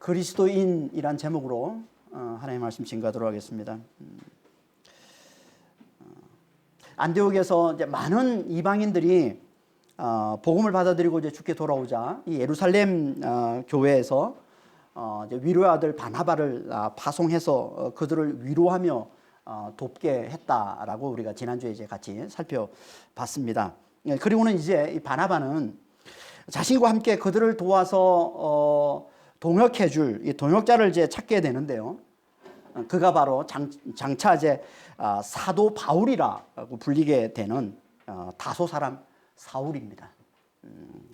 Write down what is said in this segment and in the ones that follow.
그리스도인이란 제목으로 하나님의 말씀 증거하도록 하겠습니다. 안디옥에서 이제 많은 이방인들이 복음을 받아들이고 이제 주께 돌아오자 이 예루살렘 교회에서 이제 위로의 아들 바나바를 파송해서 그들을 위로하며 돕게 했다라고 우리가 지난주에 이제 같이 살펴봤습니다. 그리고는 이제 이 바나바는 자신과 함께 그들을 도와서 동역해줄 이 동역자를 이제 찾게 되는데요. 그가 바로 장차 이제 사도 바울이라고 불리게 되는 다소 사람 사울입니다.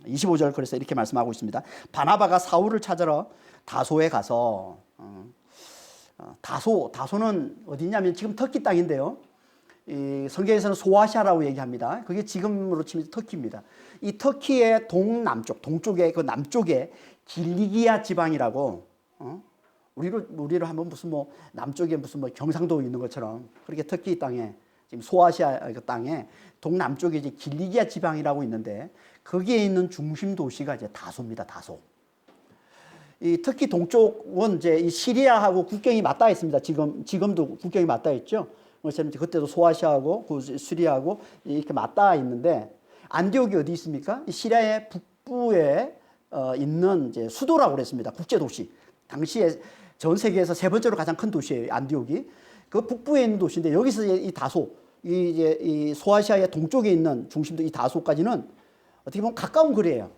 25절 그래서 이렇게 말씀하고 있습니다. 바나바가 사울을 찾으러 다소에 가서 다소는 어디냐면 지금 터키 땅인데요. 이 성경에서는 소아시아라고 얘기합니다. 그게 지금으로 치면 터키입니다. 이 터키의 동쪽에 그 남쪽에 길리기아 지방이라고 우리로 하면 무슨 뭐 남쪽에 무슨 뭐 경상도 있는 것처럼 그렇게 터키 땅에 지금 소아시아 그 땅에 동남쪽에 이제 길리기아 지방이라고 있는데 거기에 있는 중심 도시가 이제 다소입니다. 다소. 이 터키 동쪽은 이제 이 시리아하고 국경이 맞닿아 있습니다. 지금도 국경이 맞닿아 있죠. 그래서 그때도 소아시아하고 시리아하고 이렇게 맞닿아 있는데 안디옥이 어디 있습니까? 시리아의 북부에 있는 이제 수도라고 그랬습니다. 국제 도시. 당시에 전 세계에서 세 번째로 가장 큰 도시예요. 안디옥이. 그 북부에 있는 도시인데 여기서 이 다소, 이 소아시아의 동쪽에 있는 중심도 이 다소까지는 어떻게 보면 가까운 거리예요.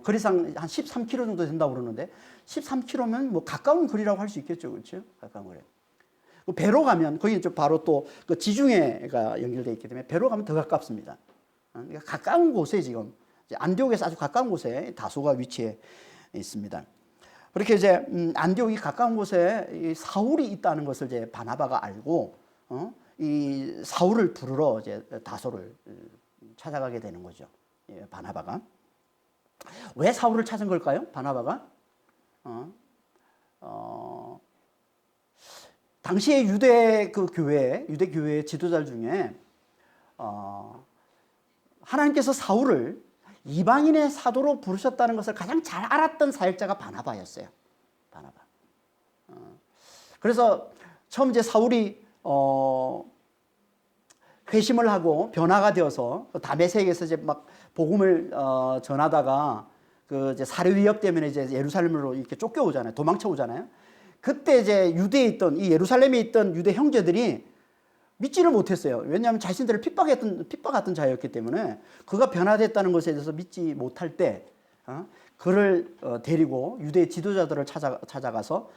거리상 한 13km 정도 된다고 그러는데 13km면 뭐 가까운 거리라고 할 수 있겠죠. 그렇죠? 가까운 거리. 배로 가면 거기 바로 또 그 지중해가 연결되어 있기 때문에 배로 가면 더 가깝습니다. 그러니까 가까운 곳에 지금 안디옥에서 아주 가까운 곳에 다소가 위치해 있습니다. 그렇게 이제 안디옥이 가까운 곳에 이 사울이 있다는 것을 이제 바나바가 알고 이 사울을 부르러 이제 다소를 찾아가게 되는 거죠. 바나바가 왜 사울을 찾은 걸까요? 바나바가 당시에 유대 교회의 지도자 중에 하나님께서 사울을 이방인의 사도로 부르셨다는 것을 가장 잘 알았던 사역자가 바나바였어요. 바나바. 그래서 처음 이제 사울이 회심을 하고 변화가 되어서 다메섹에서 이제 막 복음을 전하다가 그 이제 살해 위협 때문에 이제 예루살렘으로 이렇게 쫓겨오잖아요. 도망쳐 오잖아요. 그때 이제 유대에 있던 이 예루살렘에 있던 유대 형제들이 믿지를 못했어요. 왜냐하면 자신들을 핍박했던 자였기 때문에 그가 변화됐다는 것에 대해서 믿지 못할 때 그를 데리고 유대 지도자들을 찾아가서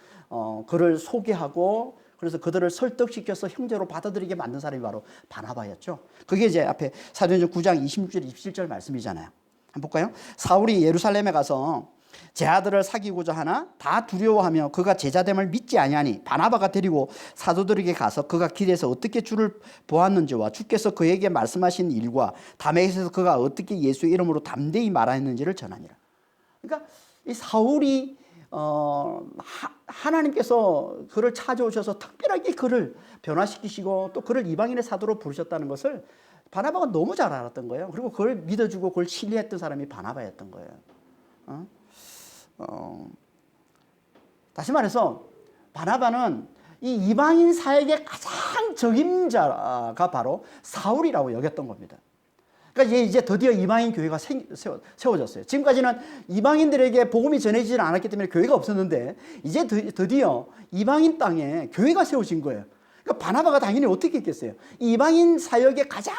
그를 소개하고 그래서 그들을 설득시켜서 형제로 받아들이게 만든 사람이 바로 바나바였죠. 그게 이제 앞에 사도행전 9장 26절 27절 말씀이잖아요. 한번 볼까요? 사울이 예루살렘에 가서 제 아들을 사귀고자 하나 다 두려워하며 그가 제자됨을 믿지 아니하니 바나바가 데리고 사도들에게 가서 그가 길에서 어떻게 주를 보았는지와 주께서 그에게 말씀하신 일과 다메섹에서 그가 어떻게 예수의 이름으로 담대히 말하였는지를 전하니라. 그러니까 이 사울이 하나님께서 그를 찾아오셔서 특별하게 그를 변화시키시고 또 그를 이방인의 사도로 부르셨다는 것을 바나바가 너무 잘 알았던 거예요. 그리고 그걸 믿어주고 그걸 신뢰했던 사람이 바나바였던 거예요. 다시 말해서 바나바는 이 이방인 사역의 가장 적임자가 바로 사울이라고 여겼던 겁니다. 그러니까 이제 드디어 이방인 교회가 세워졌어요. 지금까지는 이방인들에게 복음이 전해지지 않았기 때문에 교회가 없었는데 이제 드디어 이방인 땅에 교회가 세워진 거예요. 그러니까 바나바가 당연히 어떻게 했겠어요? 이방인 사역의 가장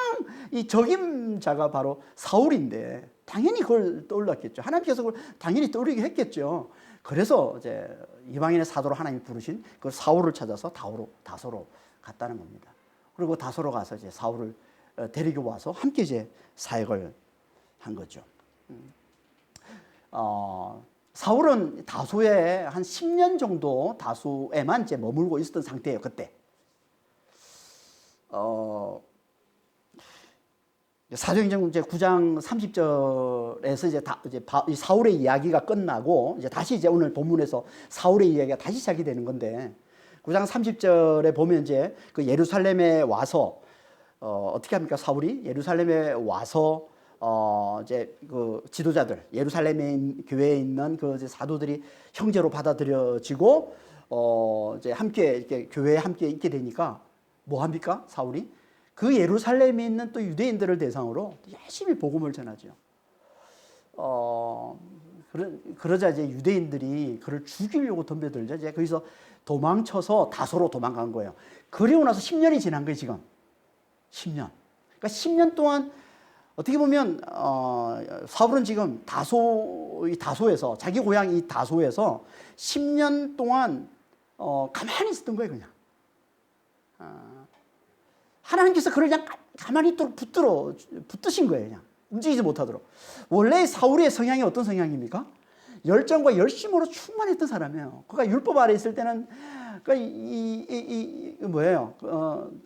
이 적임자가 바로 사울인데 당연히 그걸 떠올랐겠죠. 하나님께서 그걸 당연히 떠올리게 했겠죠. 그래서 이제 이방인의 사도로 하나님이 부르신 그 사울을 찾아서 다소로 갔다는 겁니다. 그리고 다소로 가서 이제 사울을 데리고 와서 함께 이제 사역을 한 거죠. 사울은 다소에 한 10년 정도 다소에만 이제 머물고 있었던 상태예요. 그때. 사도행전 9장 30절에서 이제 사울의 이야기가 끝나고 이제 다시 이제 오늘 본문에서 사울의 이야기가 다시 시작이 되는 건데 9장 30절에 보면 이제 그 예루살렘에 와서 어떻게 합니까? 사울이 예루살렘에 와서 이제 그 지도자들 예루살렘에 교회에 있는 그 이제 사도들이 형제로 받아들여지고 이제 함께 이렇게 교회에 함께 있게 되니까 뭐 합니까? 사울이 그 예루살렘에 있는 또 유대인들을 대상으로 열심히 복음을 전하죠. 그러자 이제 유대인들이 그를 죽이려고 덤벼들자 이제 거기서 도망쳐서 다소로 도망간 거예요. 그리고 나서 10년이 지난 거예요, 지금. 10년. 그러니까 10년 동안 어떻게 보면 사울은 지금 다소에서 자기 고향 이 다소에서 10년 동안 가만히 있었던 거예요, 그냥. 하나님께서 그를 그냥 가만히 있도록 붙드신 거예요, 그냥. 움직이지 못하도록. 원래 사울의 성향이 어떤 성향입니까? 열정과 열심으로 충만했던 사람이에요. 그러니까 율법 아래 있을 때는 그러니까 뭐예요?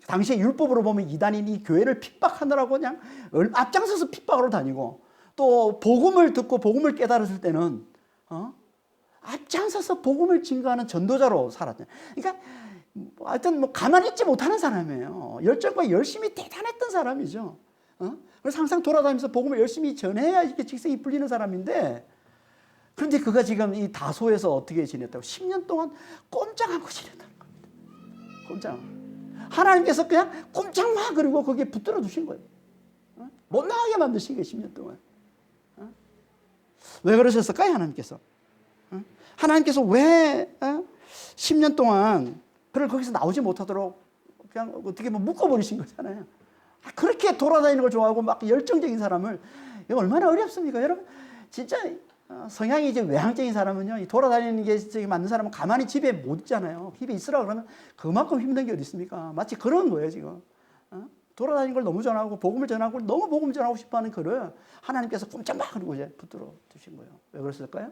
당시에 율법으로 보면 이단인 이 교회를 핍박하느라고 그냥 앞장서서 핍박으로 다니고 또 복음을 듣고 복음을 깨달았을 때는 앞장서서 복음을 증거하는 전도자로 살았죠. 그러니까 하여튼 뭐 가만히 있지 못하는 사람이에요. 열정과 열심이 대단했던 사람이죠. 그래서 항상 돌아다니면서 복음을 열심히 전해야 이렇게 직성이 풀리는 사람인데 그런데 그가 지금 이 다소에서 어떻게 지냈다고 10년 동안 꼼짝않고 지냈다는 겁니다. 꼼짝. 하나님께서 그냥 꼼짝마 그리고 거기에 붙들어 두신 거예요. 못 나가게 만드신 거예요. 10년 동안. 왜 그러셨을까요? 하나님께서. 하나님께서 왜 10년 동안 그를 거기서 나오지 못하도록 그냥 어떻게 뭐 묶어버리신 거잖아요. 그렇게 돌아다니는 걸 좋아하고 막 열정적인 사람을 이거 얼마나 어렵습니까? 여러분 진짜 성향이 이제 외향적인 사람은요, 이 돌아다니는 게 맞는 사람은 가만히 집에 못 있잖아요. 집에 있으라 그러면 그만큼 힘든 게 어디 있습니까? 마치 그런 거예요, 지금. 돌아다니는 걸 너무 전하고, 복음을 전하고, 너무 복음 전하고 싶어 하는 그를 하나님께서 꼼짝마 그러고 이제 붙들어 두신 거예요. 왜 그랬을까요?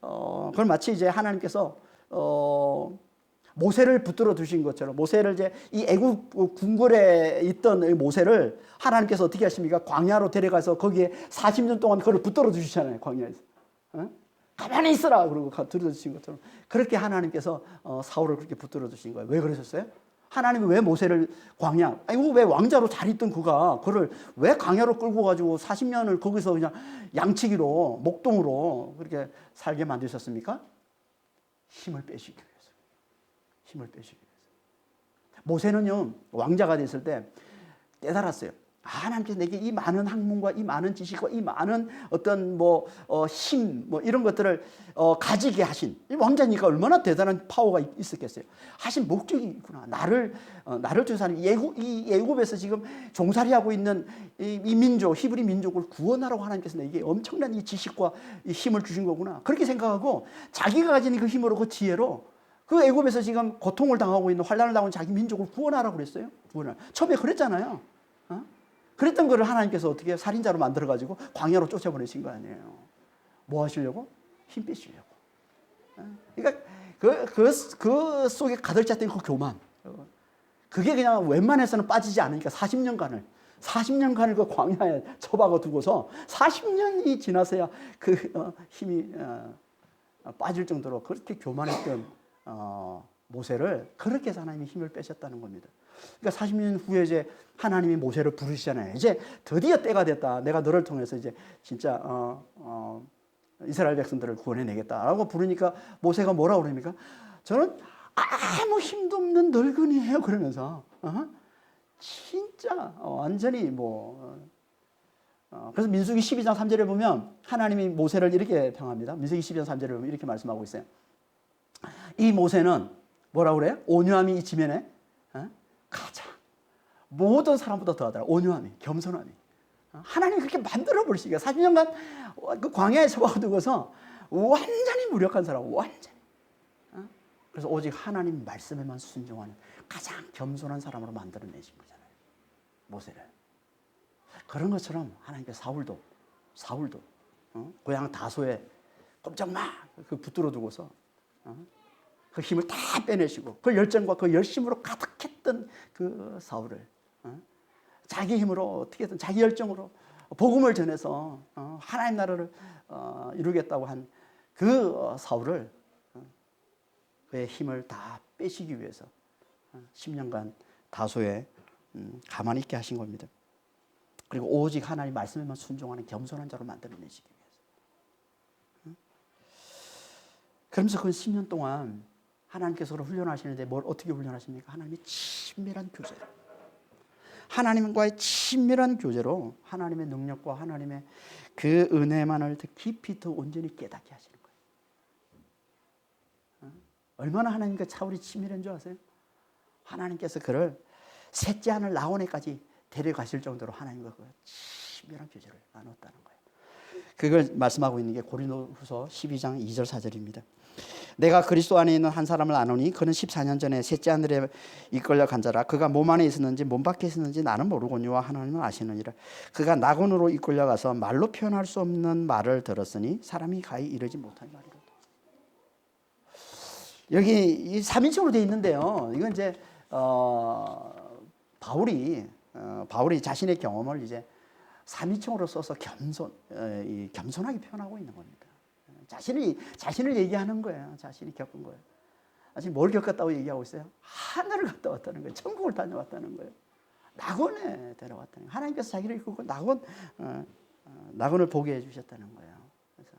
그걸 마치 이제 하나님께서, 모세를 붙들어 두신 것처럼 모세를 이제 이 애굽 궁궐에 있던 모세를 하나님께서 어떻게 하십니까? 광야로 데려가서 거기에 40년 동안 그를 붙들어 두시잖아요. 광야에서. 가만히 있어라 그러고 붙들어 두신 것처럼 그렇게 하나님께서 사울을 그렇게 붙들어 두신 거예요. 왜 그러셨어요? 하나님이 왜 모세를 광야, 아니 왜 왕자로 잘 있던 그를 왜 광야로 끌고 가지고 40년을 거기서 그냥 양치기로 목동으로 그렇게 살게 만드셨습니까? 힘을 빼시기 위해서. 힘을 빼시기 위해서. 모세는요, 왕자가 됐을 때 깨달았어요. 하나님께서 내게 이 많은 학문과 이 많은 지식과 이 많은 어떤 힘, 이런 것들을 가지게 하신, 왕자니까 얼마나 대단한 파워가 있었겠어요. 하신 목적이 있구나. 나를 준 사람이 이 애굽에서 지금 종살이하고 있는 이 민족, 히브리 민족을 구원하라고 하나님께서 내게 엄청난 이 지식과 이 힘을 주신 거구나. 그렇게 생각하고 자기가 가진 그 힘으로 그 지혜로 그 애굽에서 지금 고통을 당하고 있는 환난을 당하는 자기 민족을 구원하라고 그랬어요. 처음에 그랬잖아요. 그랬던 거를 하나님께서 어떻게 살인자로 만들어가지고 광야로 쫓아보내신 거 아니에요. 뭐 하시려고? 힘 빼시려고. 그러니까 그 속에 가득 찼던 그 교만. 그게 그냥 웬만해서는 빠지지 않으니까 40년간을 그 광야에 처박아 두고서 40년이 지나서야 그 힘이 빠질 정도로 그렇게 교만했던 모세를 그렇게 해서 하나님이 힘을 빼셨다는 겁니다. 그러니까 40년 후에 이제 하나님이 모세를 부르시잖아요. 이제 드디어 때가 됐다. 내가 너를 통해서 이제 진짜 이스라엘 백성들을 구원해내겠다라고 부르니까 모세가 뭐라고 그럽니까? 저는 아무 힘도 없는 늙은이에요. 그러면서 진짜 완전히 그래서 민수기 12장 3절에 보면 하나님이 모세를 이렇게 평합니다. 민수기 12장 3절에 보면 이렇게 말씀하고 있어요. 이 모세는 뭐라고 그래요? 온유함이 이 지면에 가장 모든 사람보다 더하더라. 온유함이, 겸손함이. 하나님이 그렇게 만들어 버리시니까 40년간 그 광야에 처박아두고서 완전히 무력한 사람, 완전히. 그래서 오직 하나님 말씀에만 순종하는 가장 겸손한 사람으로 만들어내신 거잖아요. 모세를. 그런 것처럼 하나님께서 사울도 고향 다소에 꼼짝 마 그 붙들어 두고서 그 힘을 다 빼내시고 그 열정과 그 열심으로 가득했던 그 사울을 자기 힘으로 어떻게든 자기 열정으로 복음을 전해서 하나님 나라를 이루겠다고 한 그 사울을 그의 힘을 다 빼시기 위해서 10년간 다소에 가만히 있게 하신 겁니다. 그리고 오직 하나님 말씀에만 순종하는 겸손한 자로 만들어내시기 위해서. 그러면서 그 10년 동안 하나님께서 훈련하시는데 뭘 어떻게 훈련하십니까? 하나님의 친밀한 교제로. 하나님과의 친밀한 교제로 하나님의 능력과 하나님의 그 은혜만을 더 깊이 더 온전히 깨닫게 하시는 거예요. 얼마나 하나님과 차원이 친밀한 줄 아세요? 하나님께서 그를 셋째 아들 나온에까지 데려가실 정도로 하나님과 그 친밀한 교제를 나눴다는 거예요. 그걸 말씀하고 있는 게 고린도후서 12장 2절 4절입니다. 내가 그리스도 안에 있는 한 사람을 아노니 그는 14년 전에 셋째 아들에 이끌려 간 자라. 그가 몸 안에 있었는지 몸 밖에 있었는지 나는 모르거니와 하나님은 아시느니라. 그가 낙원으로 이끌려가서 말로 표현할 수 없는 말을 들었으니 사람이 가히 이르지 못할 말이로다. 여기 이 3인칭으로 되어 있는데요. 이건 이제 바울이 자신의 경험을 이제 3인칭으로 써서 겸손하게 표현하고 있는 겁니다. 자신을 얘기하는 거예요. 자신이 겪은 거예요. 자신이 뭘 겪었다고 얘기하고 있어요? 하늘을 갔다 왔다는 거예요. 천국을 다녀왔다는 거예요. 낙원에 데려왔다는 거예요. 하나님께서 자기를 이끌고 낙원을 보게 해주셨다는 거예요. 그래서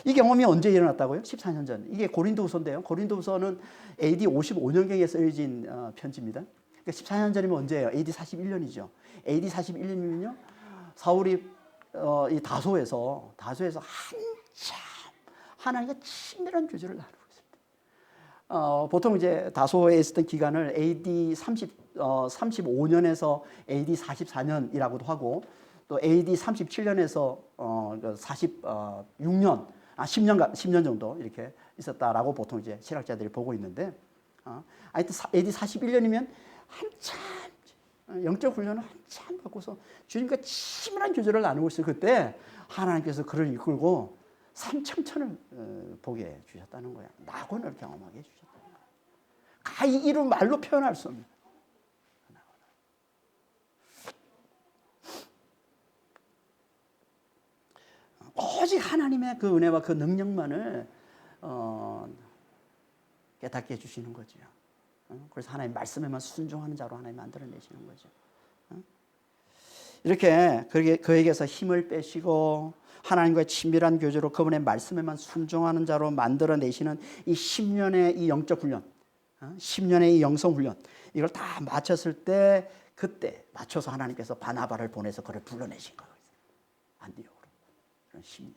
이 경험이 언제 일어났다고요? 14년 전. 이게 고린도후서인데요. 고린도후서는 AD 55년경에 쓰여진 편지입니다. 그러니까 14년 전이면 언제예요? AD 41년이죠. AD 41년이면요. 사울이 이 다소에서 한참 하나님과 친밀한 교제를 나누고 있습니다. 보통 이제 다소에 있었던 기간을 AD 35년에서 AD 44년이라고도 하고 또 AD 37년에서 46년, 10년 정도 이렇게 있었다라고 보통 이제 신학자들이 보고 있는데, 하여튼 AD 41년이면 한참 영적 훈련을 한참 받고서 주님과 친밀한 교제를 나누고 있어요. 그때 하나님께서 그를 이끌고 삼청천을 보게 해주셨다는 거야. 낙원을 경험하게 해주셨다는 거야. 가히 이루 말로 표현할 수 없는. 오직 하나님의 그 은혜와 그 능력만을 깨닫게 해주시는 거죠. 그래서 하나님 말씀에만 순종하는 자로 하나님 만들어내시는 거죠. 이렇게 그에게서 힘을 빼시고 하나님과의 친밀한 교제로 그분의 말씀에만 순종하는 자로 만들어내시는 이 10년의 이 영적 훈련, 10년의 이 영성 훈련, 이걸 다 마쳤을 때 그때 맞춰서 하나님께서 바나바를 보내서 그를 불러내신 거예요. 안디옥으로. 그런 10년.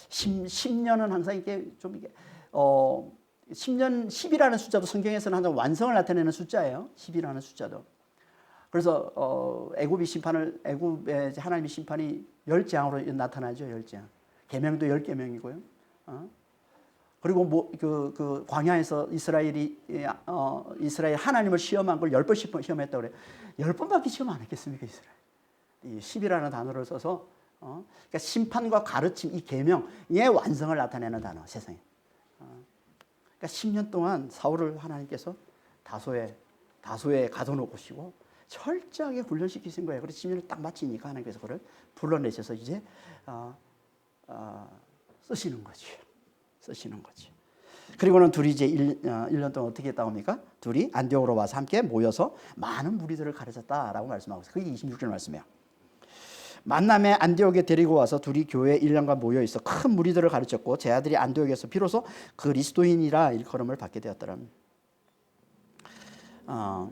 10년은 항상 이게 좀 이게 10년, 10이라는 숫자도 성경에서는 항상 완성을 나타내는 숫자예요. 10이라는 숫자도. 그래서 애굽의 하나님의 심판이 10재앙으로 나타나죠. 10재앙. 계명도 10계명이고요. 그리고 그 광야에서 이스라엘 하나님을 시험한 걸 10번 시험했다고 그래요. 10번밖에 시험 안 했겠습니까, 이스라엘? 이 10이라는 단어를 써서 그러니까 심판과 가르침, 이 계명의 완성을 나타내는 단어, 세상에. 그러니까 10년 동안 사울을 하나님께서 다소에 가둬놓으시고 철저하게 훈련시키신 거예요. 그래서 10년을 딱 마치니까 하나님께서 그를 불러내셔서 이제 쓰시는 거죠. 그리고는 둘이 이제 1년 동안 어떻게 했다고 합니까? 둘이 안디옥으로 와서 함께 모여서 많은 무리들을 가르쳤다라고 말씀하고 있어요. 그게 26절 말씀이에요. 만남에 안디옥에 데리고 와서 둘이 교회에 1년간 모여 있어 큰 무리들을 가르쳤고 제 아들이 안디옥에서 비로소 그리스도인이라 일컬음을 받게 되었더라.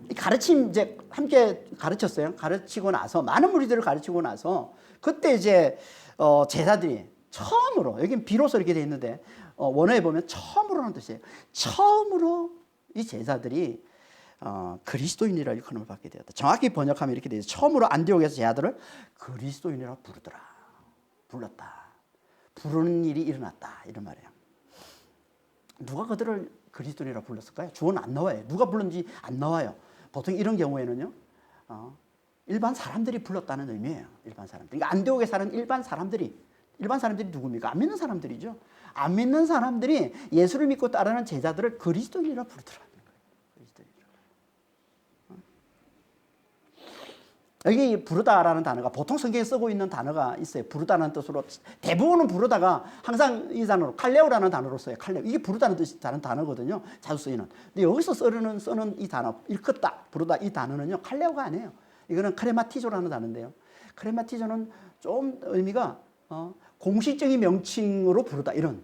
이 가르침 이제 함께 가르쳤어요. 가르치고 나서 많은 무리들을 가르치고 나서 그때 이제 제자들이 처음으로, 여긴 비로소 이렇게 돼 있는데 원어에 보면 처음으로라는 뜻이에요. 처음으로 이 제자들이 그리스도인이라 일컬음을 받게 되었다. 정확히 번역하면 이렇게 되죠. 처음으로 안디옥에서 제자들을 그리스도인이라 불렀다. 부르는 일이 일어났다. 이런 말이에요. 누가 그들을 그리스도인이라 불렀을까요? 주어는 안 나와요. 누가 불렀는지 안 나와요. 보통 이런 경우에는요, 일반 사람들이 불렀다는 의미예요. 일반 사람들. 그러니까 안디옥에 사는 일반 사람들이 누굽니까? 안 믿는 사람들이죠. 안 믿는 사람들이 예수를 믿고 따르는 제자들을 그리스도인이라 부르더라. 여기 부르다라는 단어가 보통 성경에 쓰고 있는 단어가 있어요. 부르다는 뜻으로 대부분은 부르다가 항상 이 단어로 칼레오라는 단어로 써요. 칼레오. 이게 부르다는 뜻이 다른 단어거든요. 자주 쓰이는. 근데 여기서 쓰는 이 단어 일컫다 부르다 이 단어는요 칼레오가 아니에요. 이거는 크레마티조라는 단어인데요. 크레마티조는 좀 의미가 공식적인 명칭으로 부르다 이런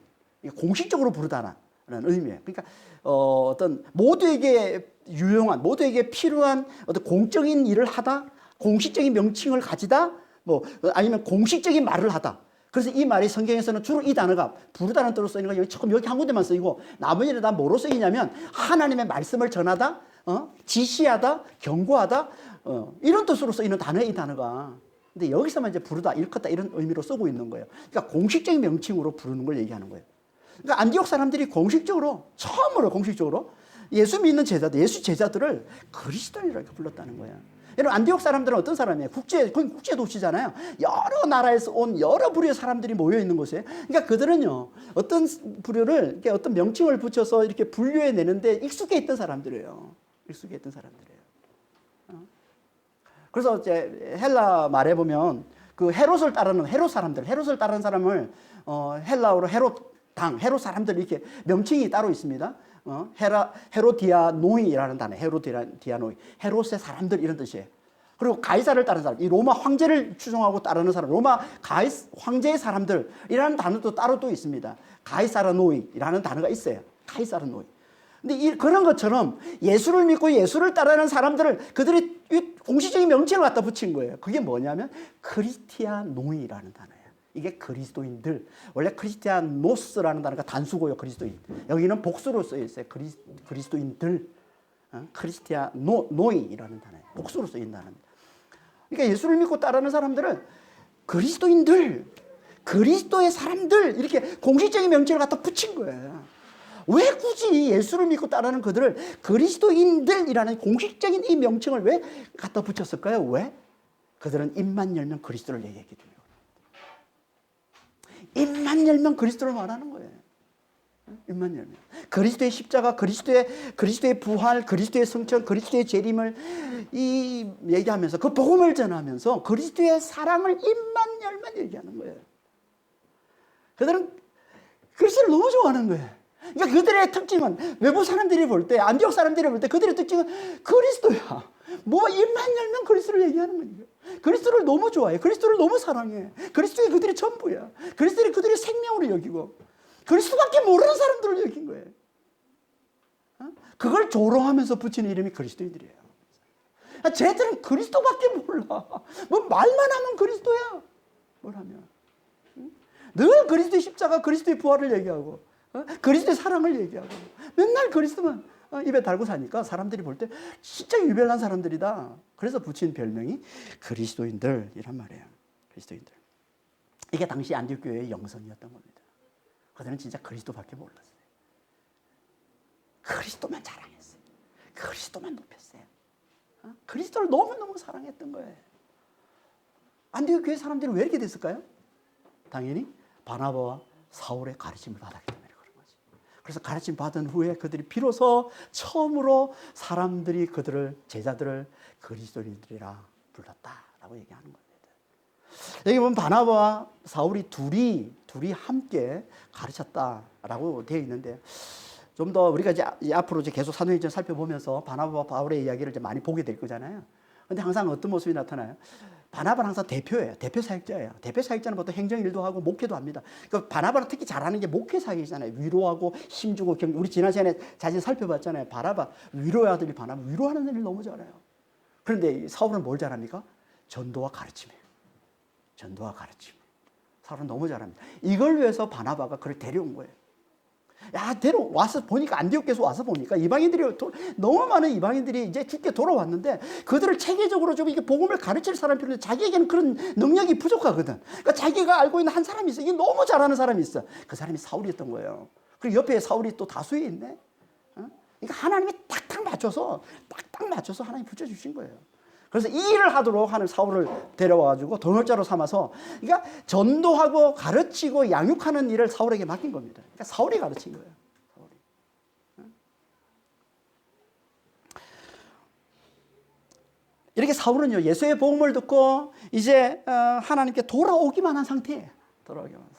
공식적으로 부르다라는 의미예요. 그러니까 어떤 모두에게 유용한 모두에게 필요한 어떤 공적인 일을 하다. 공식적인 명칭을 가지다, 뭐 아니면 공식적인 말을 하다. 그래서 이 말이 성경에서는 주로 이 단어가 부르다는 뜻으로 쓰이는 거 여기 한 군데만 쓰이고 나머지는 다 뭐로 쓰이냐면 하나님의 말씀을 전하다, 지시하다, 경고하다 이런 뜻으로 쓰이는 단어예요, 이 단어가. 근데 여기서만 이제 부르다, 일컫다 이런 의미로 쓰고 있는 거예요. 그러니까 공식적인 명칭으로 부르는 걸 얘기하는 거예요. 그러니까 안디옥 사람들이 처음으로 공식적으로 예수 믿는 제자들, 예수 제자들을 그리스도인이라고 불렀다는 거예요. 여러분 안디옥 사람들은 어떤 사람이에요? 국제 도시잖아요. 여러 나라에서 온 여러 부류의 사람들이 모여 있는 곳이에요. 그러니까 그들은요 어떤 부류를 어떤 명칭을 붙여서 이렇게 분류해 내는데 익숙해 있던 사람들이에요. 익숙해 있던 사람들이에요. 그래서 이제 헬라 말에 보면 그 헤롯을 따르는 헤롯을 따르는 사람을 헬라어로 헤롯 사람들 이렇게 명칭이 따로 있습니다. 헤로디아노이라는 단어, 헤로디아노이, 헤롯의 사람들 이런 뜻이에요. 그리고 가이사를 따르는 사람, 이 로마 황제를 추종하고 따르는 사람, 로마 황제의 사람들이라는 단어도 따로 또 있습니다. 가이사르노이라는 단어가 있어요. 가이사르노이. 근데 그런 것처럼 예수를 믿고 예수를 따르는 사람들을 그들이 공식적인 명칭을 갖다 붙인 거예요. 그게 뭐냐면 크리스티아노이라는 단어예요. 이게 그리스도인들. 원래 크리스티아노스라는 단어가 단수고요. 그리스도인. 여기는 복수로 쓰여 있어요. 그리스도인들. 크리스티아노이라는 단어예요. 복수로 쓰인 단어입니다. 그러니까 예수를 믿고 따르는 사람들은 그리스도인들, 그리스도의 사람들 이렇게 공식적인 명칭을 갖다 붙인 거예요. 왜 굳이 예수를 믿고 따르는 그들을 그리스도인들이라는 공식적인 이 명칭을 왜 갖다 붙였을까요? 왜? 그들은 입만 열면 그리스도를 얘기했기 때문에. 입만 열면 그리스도를 말하는 거예요. 입만 열면 그리스도의 십자가, 그리스도의 부활, 그리스도의 성천, 그리스도의 재림을 얘기하면서 그 복음을 전하면서 그리스도의 사랑을 입만 열면 얘기하는 거예요. 그들은 그리스도를 너무 좋아하는 거예요. 그러니까 그들의 특징은 외부 사람들이 볼 때, 안디옥 사람들이 볼 때 그들의 특징은 그리스도야. 뭐 입만 열면 그리스도를 얘기하는 거예요. 그리스도를 너무 좋아해. 그리스도를 너무 사랑해. 그리스도가 그들의 전부야. 그리스도를 그들의 생명으로 여기고 그리스도밖에 모르는 사람들을 여긴 거예요. 그걸 조롱하면서 붙이는 이름이 그리스도인들이에요. 쟤들은 그리스도밖에 몰라. 뭐 말만 하면 그리스도야. 뭘 하면. 늘 그리스도의 십자가, 그리스도의 부활을 얘기하고 그리스도의 사랑을 얘기하고 맨날 그리스도만 입에 달고 사니까 사람들이 볼 때 진짜 유별난 사람들이다. 그래서 붙인 별명이 그리스도인들이란 말이에요. 그리스도인들. 이게 당시 안디옥 교회의 영성이었던 겁니다. 그들은 진짜 그리스도밖에 몰랐어요. 그리스도만 자랑했어요. 그리스도만 높였어요. 그리스도를 너무너무 사랑했던 거예요. 안디옥 교회 사람들이 왜 이렇게 됐을까요? 당연히 바나바와 사울의 가르침을 받았기 때문에 그런 거지. 그래서 가르침 받은 후에 그들이 비로소 처음으로 사람들이 제자들을 그리스도인들이라 불렀다라고 얘기하는 겁니다. 여기 보면 바나바와 사울이 둘이 함께 가르쳤다라고 되어 있는데 좀 더 우리가 이제 앞으로 이제 계속 사도행전 살펴보면서 바나바와 바울의 이야기를 이제 많이 보게 될 거잖아요. 근데 항상 어떤 모습이 나타나요? 바나바는 항상 대표예요. 대표 사역자예요. 대표 사역자는 보통 행정일도 하고 목회도 합니다. 그러니까 바나바는 특히 잘하는 게 목회 사역이잖아요. 위로하고 힘주고 우리 지난 시간에 자세히 살펴봤잖아요. 바나바 위로의 아들이 바나바 위로하는 일을 너무 잘해요. 그런데 사울은 뭘 잘합니까? 전도와 가르침이에요. 전도와 가르침. 사울은 너무 잘합니다. 이걸 위해서 바나바가 그를 데려온 거예요. 와서 보니까 안디옥에서 와서 보니까 너무 많은 이방인들이 이제 주께 돌아왔는데 그들을 체계적으로 좀 이게 복음을 가르칠 사람이 필요한데 자기에게는 그런 능력이 부족하거든. 그러니까 자기가 알고 있는 한 사람이 있어. 이게 너무 잘하는 사람이 있어. 그 사람이 사울이었던 거예요. 그리고 옆에 사울이 또 다수에 있네. 그러니까 하나님이 딱딱 맞춰서 하나님이 붙여주신 거예요. 그래서 이 일을 하도록 하는 사울을 데려와가지고 동역자로 삼아서 그러니까 전도하고 가르치고 양육하는 일을 사울에게 맡긴 겁니다. 그러니까 사울이 가르친 거예요. 이렇게 사울은요, 예수의 복음을 듣고 이제 하나님께 돌아오기만 한 상태예요. 돌아오기만 한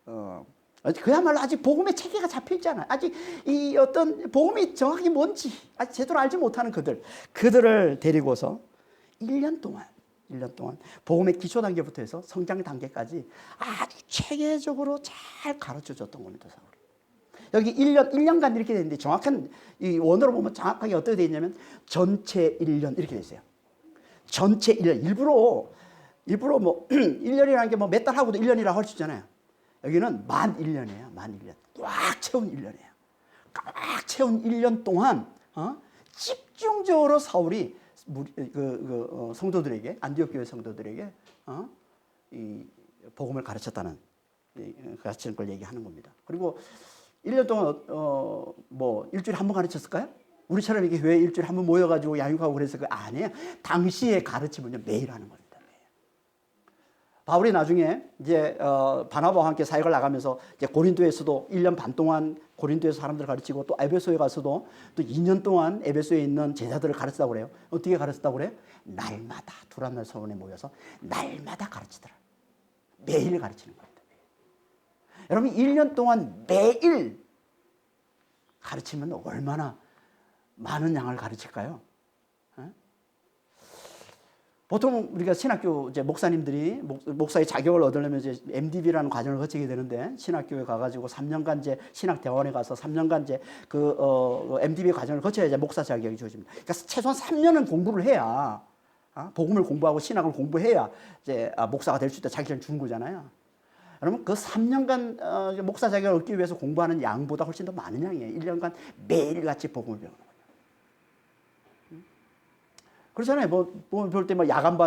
상태. 그야말로 아직 복음의 체계가 잡혀 있잖아요. 아직 이 어떤 복음이 정확히 뭔지 아직 제대로 알지 못하는 그들을 데리고서 1년 동안 복음의 기초 단계부터 해서 성장 단계까지 아주 체계적으로 잘 가르쳐 줬던 겁니다, 사울이. 여기 1년간 이렇게 되는데 정확한 이 원어로 보면 정확하게 어떻게 되어 있냐면 전체 1년 이렇게 되어 있어요. 전체 1년. 일부러 뭐 1년이라는 게 뭐 몇 달 하고도 1년이라고 할 수 있잖아요. 여기는 만 1년이에요. 만 1년. 꽉 채운 1년이에요. 꽉 채운 1년 동안 집중적으로 사울이 성도들에게, 안디옥 교회 성도들에게 이 복음을 가르쳤다는 가르치는 걸 얘기하는 겁니다. 그리고 1년 동안 뭐 일주일에 한 번 가르쳤을까요? 우리처럼 이렇게 교회 일주일에 한 번 모여가지고 양육하고 그래서 그 아니에요. 당시의 가르침은요 매일 하는 겁니다. 바울이 나중에 이제 바나바와 함께 사역을 나가면서 이제 고린도에서도 1년 반 동안 고린도에서 사람들을 가르치고 또 에베소에 가서도 또 2년 동안 에베소에 있는 제자들을 가르쳤다고 그래요. 어떻게 가르쳤다고 그래요? 날마다 두란노 서원에 모여서 날마다 가르치더라. 매일 가르치는 겁니다. 여러분 1년 동안 매일 가르치면 얼마나 많은 양을 가르칠까요? 보통 우리가 신학교 이제 목사님들이 목사의 자격을 얻으려면 이제 MDB라는 과정을 거치게 되는데 신학교에 가가지고 3년간 이제 신학대원에 가서 3년간 이제 MDB 과정을 거쳐야 이제 목사 자격이 주어집니다. 그러니까 최소한 3년은 공부를 해야 복음을 공부하고 신학을 공부해야 이제 목사가 될 수 있다 자격을 주는 거잖아요. 여러분 그 3년간 목사 자격을 얻기 위해서 공부하는 양보다 훨씬 더 많은 양이에요. 1년간 매일같이 복음을 배우는 거예요. 그렇잖아요. 뭐 배울 때 뭐 야간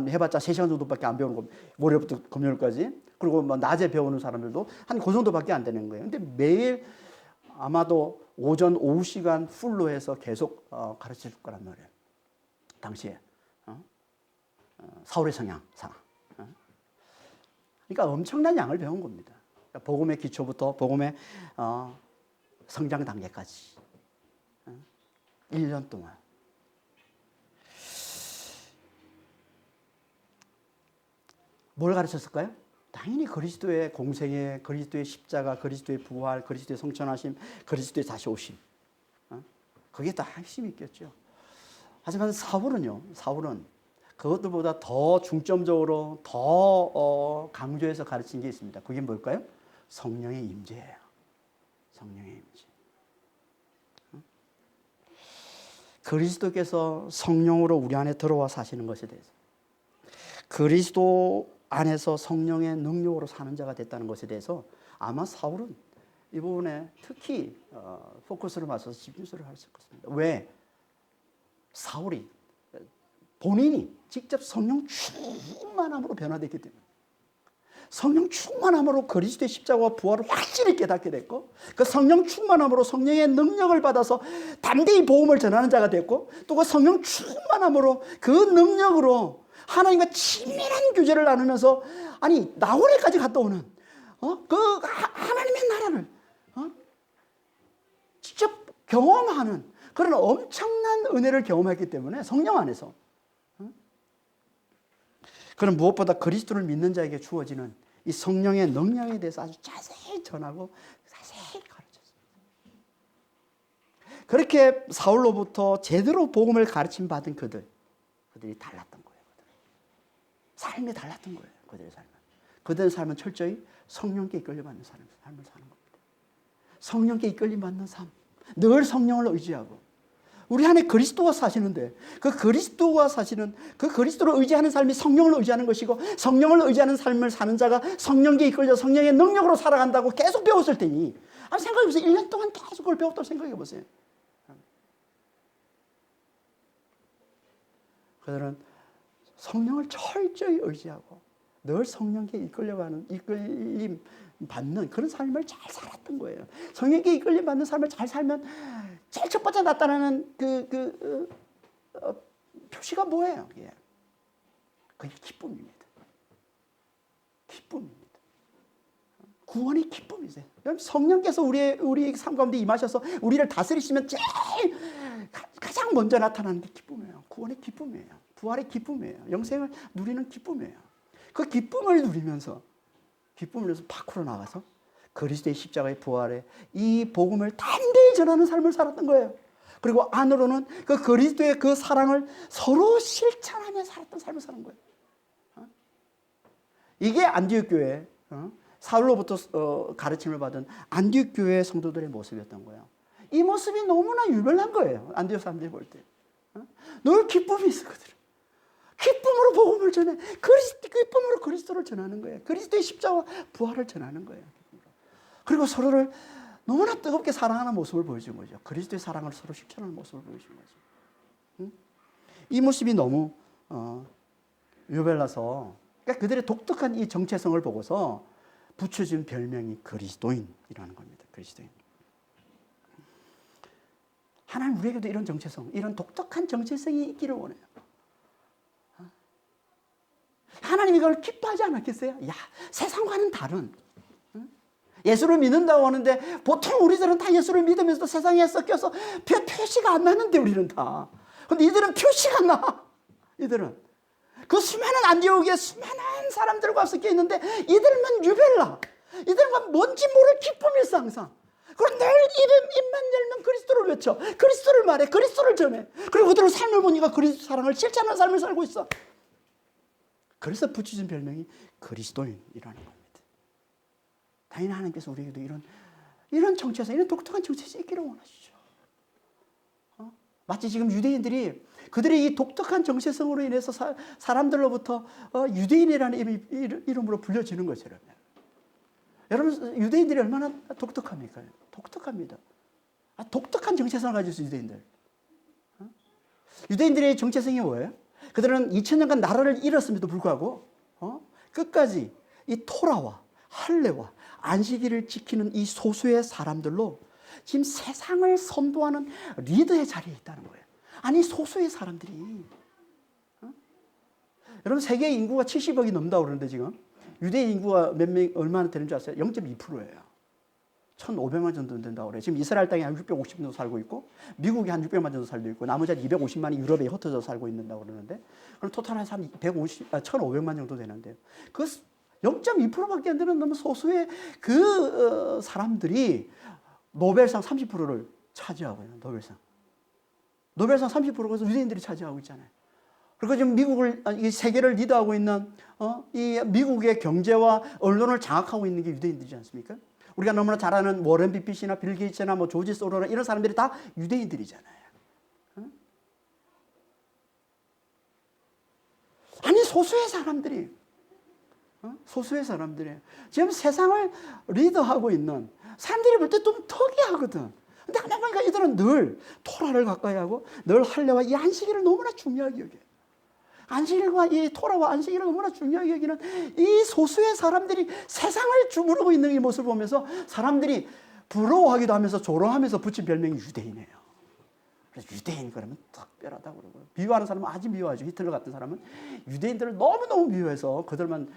해봤자 3시간 정도밖에 안 배우는 겁니다. 월요일부터 금요일까지. 그리고 뭐 낮에 배우는 사람들도 한 그 정도밖에 안 되는 거예요. 근데 매일 아마도 오전 오후 시간 풀로 해서 계속 가르쳐 줄 거란 말이에요. 당시에 사울의 성향상. 그러니까 엄청난 양을 배운 겁니다. 복음의 기초부터 복음의 성장 단계까지 1년 동안. 뭘 가르쳤을까요? 당연히 그리스도의 공생애, 그리스도의 십자가, 그리스도의 부활, 그리스도의 성천하심, 그리스도의 다시 오심. 그게 다 핵심이 있겠죠. 하지만 사울은 그것들보다 더 중점적으로 더 강조해서 가르친 게 있습니다. 그게 뭘까요? 성령의 임재예요. 성령의 임재. 그리스도께서 성령으로 우리 안에 들어와 사시는 것에 대해서 그리스도 안에서 성령의 능력으로 사는 자가 됐다는 것에 대해서 아마 사울은 이 부분에 특히 포커스를 맞춰서 집중을 했을 것입니다. 왜? 사울이 본인이 직접 성령 충만함으로 변화됐기 때문에 성령 충만함으로 그리스도의 십자가와 부활을 확실히 깨닫게 됐고 그 성령 충만함으로 성령의 능력을 받아서 담대히 복음을 전하는 자가 됐고 또 그 성령 충만함으로 그 능력으로 하나님과 친밀한 교제를 나누면서 아니 나홀에까지 갔다 오는 그 하나님의 나라를 직접 경험하는 그런 엄청난 은혜를 경험했기 때문에 성령 안에서 그런 무엇보다 그리스도를 믿는 자에게 주어지는 이 성령의 능력에 대해서 아주 자세히 전하고 자세히 가르쳤습니다. 그렇게 사울로부터 제대로 복음을 가르침 받은 그들이 달랐던 거예요. 삶이 달랐던 거예요. 그들의 삶은. 그들의 삶은 철저히 성령께 이끌려받는 삶을 사는 겁니다. 성령께 이끌림받는 삶. 늘 성령을 의지하고. 우리 안에 그리스도가 사시는데 그 그리스도가 사시는 그 그리스도를 의지하는 삶이 성령을 의지하는 것이고 성령을 의지하는 삶을 사는 자가 성령께 이끌려 성령의 능력으로 살아간다고 계속 배웠을 테니 생각해보세요. 1년 동안 계속 그걸 배웠다고 생각해보세요. 그들은 성령을 철저히 의지하고 늘 성령께 이끌림 받는 그런 삶을 잘 살았던 거예요. 성령께 이끌림 받는 삶을 잘 살면 제일 첫 번째 나타나는 표시가 뭐예요? 그게 기쁨입니다. 기쁨입니다. 구원이 기쁨이세요. 성령께서 우리 삶 가운데 임하셔서 우리를 다스리시면 제일 가장 먼저 나타나는 게 기쁨이에요. 구원의 기쁨이에요. 부활의 기쁨이에요. 영생을 누리는 기쁨이에요. 그 기쁨을 누리면서 밖으로 나가서 그리스도의 십자가의 부활에 이 복음을 담대히 전하는 삶을 살았던 거예요. 그리고 안으로는 그 그리스도의 그 사랑을 서로 실천하며 살았던 삶을 사는 거예요. 이게 안디옥 교회, 사울로부터 가르침을 받은 안디옥 교회 성도들의 모습이었던 거예요. 이 모습이 너무나 유별난 거예요. 안디옥 사람들이 볼 때. 늘 기쁨이 있어, 그들은. 기쁨으로 복음을 전해. 기쁨으로 그리스도를 전하는 거예요. 그리스도의 십자가 부활을 전하는 거예요. 그리고 서로를 너무나 뜨겁게 사랑하는 모습을 보여준 거죠. 그리스도의 사랑을 서로 실천하는 모습을 보여준 거죠. 이 모습이 너무 유별나서, 그러니까 그들의 독특한 이 정체성을 보고서 붙여준 별명이 그리스도인이라는 겁니다. 그리스도인. 하나님 우리에게도 이런 정체성, 이런 독특한 정체성이 있기를 원해요. 하나님 이걸 기뻐하지 않았겠어요? 야, 세상과는 다른. 예수를 믿는다고 하는데 보통 우리들은 다 예수를 믿으면서 세상에 섞여서 표시가 안 나는데 우리는 다. 근데 이들은 표시가 나. 이들은. 그 수많은 안디옥에 수많은 사람들과 섞여 있는데 이들만 유별나. 이들만 뭔지 모를 기쁨이 있어 항상. 그럼 늘 입만 열면 그리스도를 외쳐. 그리스도를 말해. 그리스도를 전해. 그리고 그들의 삶을 보니까 그리스도 사랑을 실천하는 삶을 살고 있어. 그래서 붙여진 별명이 그리스도인이라는 겁니다. 당연히 하나님께서 우리에게도 이런 정체성, 이런 독특한 정체성이 있기를 원하시죠. 마치 지금 유대인들이 그들의 이 독특한 정체성으로 인해서 사람들로부터 유대인이라는 이름으로 불려지는 것처럼. 여러분, 유대인들이 얼마나 독특합니까? 독특합니다. 독특한 정체성을 가지고 있어요, 유대인들. 유대인들의 정체성이 뭐예요? 그들은 2000년간 나라를 잃었음에도 불구하고 끝까지 이 토라와 할례와 안식일을 지키는 이 소수의 사람들로 지금 세상을 선도하는 리더의 자리에 있다는 거예요. 아니 소수의 사람들이 여러분 세계 인구가 70억이 넘는다고 그러는데 지금 유대인 인구가 얼마나 되는 줄 아세요? 0.2%예요. 1,500만 정도 된다고 그래요. 지금 이스라엘 땅에 한 650만 정도 살고 있고 미국이 한 600만 정도 살고 있고 나머지 한 250만이 유럽에 흩어져 살고 있는다고 그러는데 그럼 토탈 한 1,500만 정도 되는데요. 그 0.2%밖에 안 되는 너무 소수의 그 사람들이 노벨상 30%를 차지하고 있는 노벨상 30%가 유대인들이 차지하고 있잖아요. 그리고 지금 이 세계를 리드하고 있는 이 미국의 경제와 언론을 장악하고 있는 게 유대인들이지 않습니까? 우리가 너무나 잘 아는 워런 버핏이나 빌 게이츠나 뭐 조지 소로나 이런 사람들이 다 유대인들이잖아요. 아니 소수의 사람들이 지금 세상을 리더하고 있는 사람들이 볼 때 좀 특이하거든. 근데 가만 보니까 이들은 늘 토라를 가까이 하고 늘 할례와 이 안식일을 너무나 중요하게 여겨요. 안식일과 이 토라와 안식일을 너무나 중요하게 여기는 이 소수의 사람들이 세상을 주무르고 있는 이 모습을 보면서 사람들이 부러워하기도 하면서 조롱하면서 붙인 별명이 유대인이에요. 그래서 유대인 그러면 특별하다고 그러고요. 미워하는 사람은 아주 미워하죠. 히틀러 같은 사람은 유대인들을 너무너무 미워해서 그들만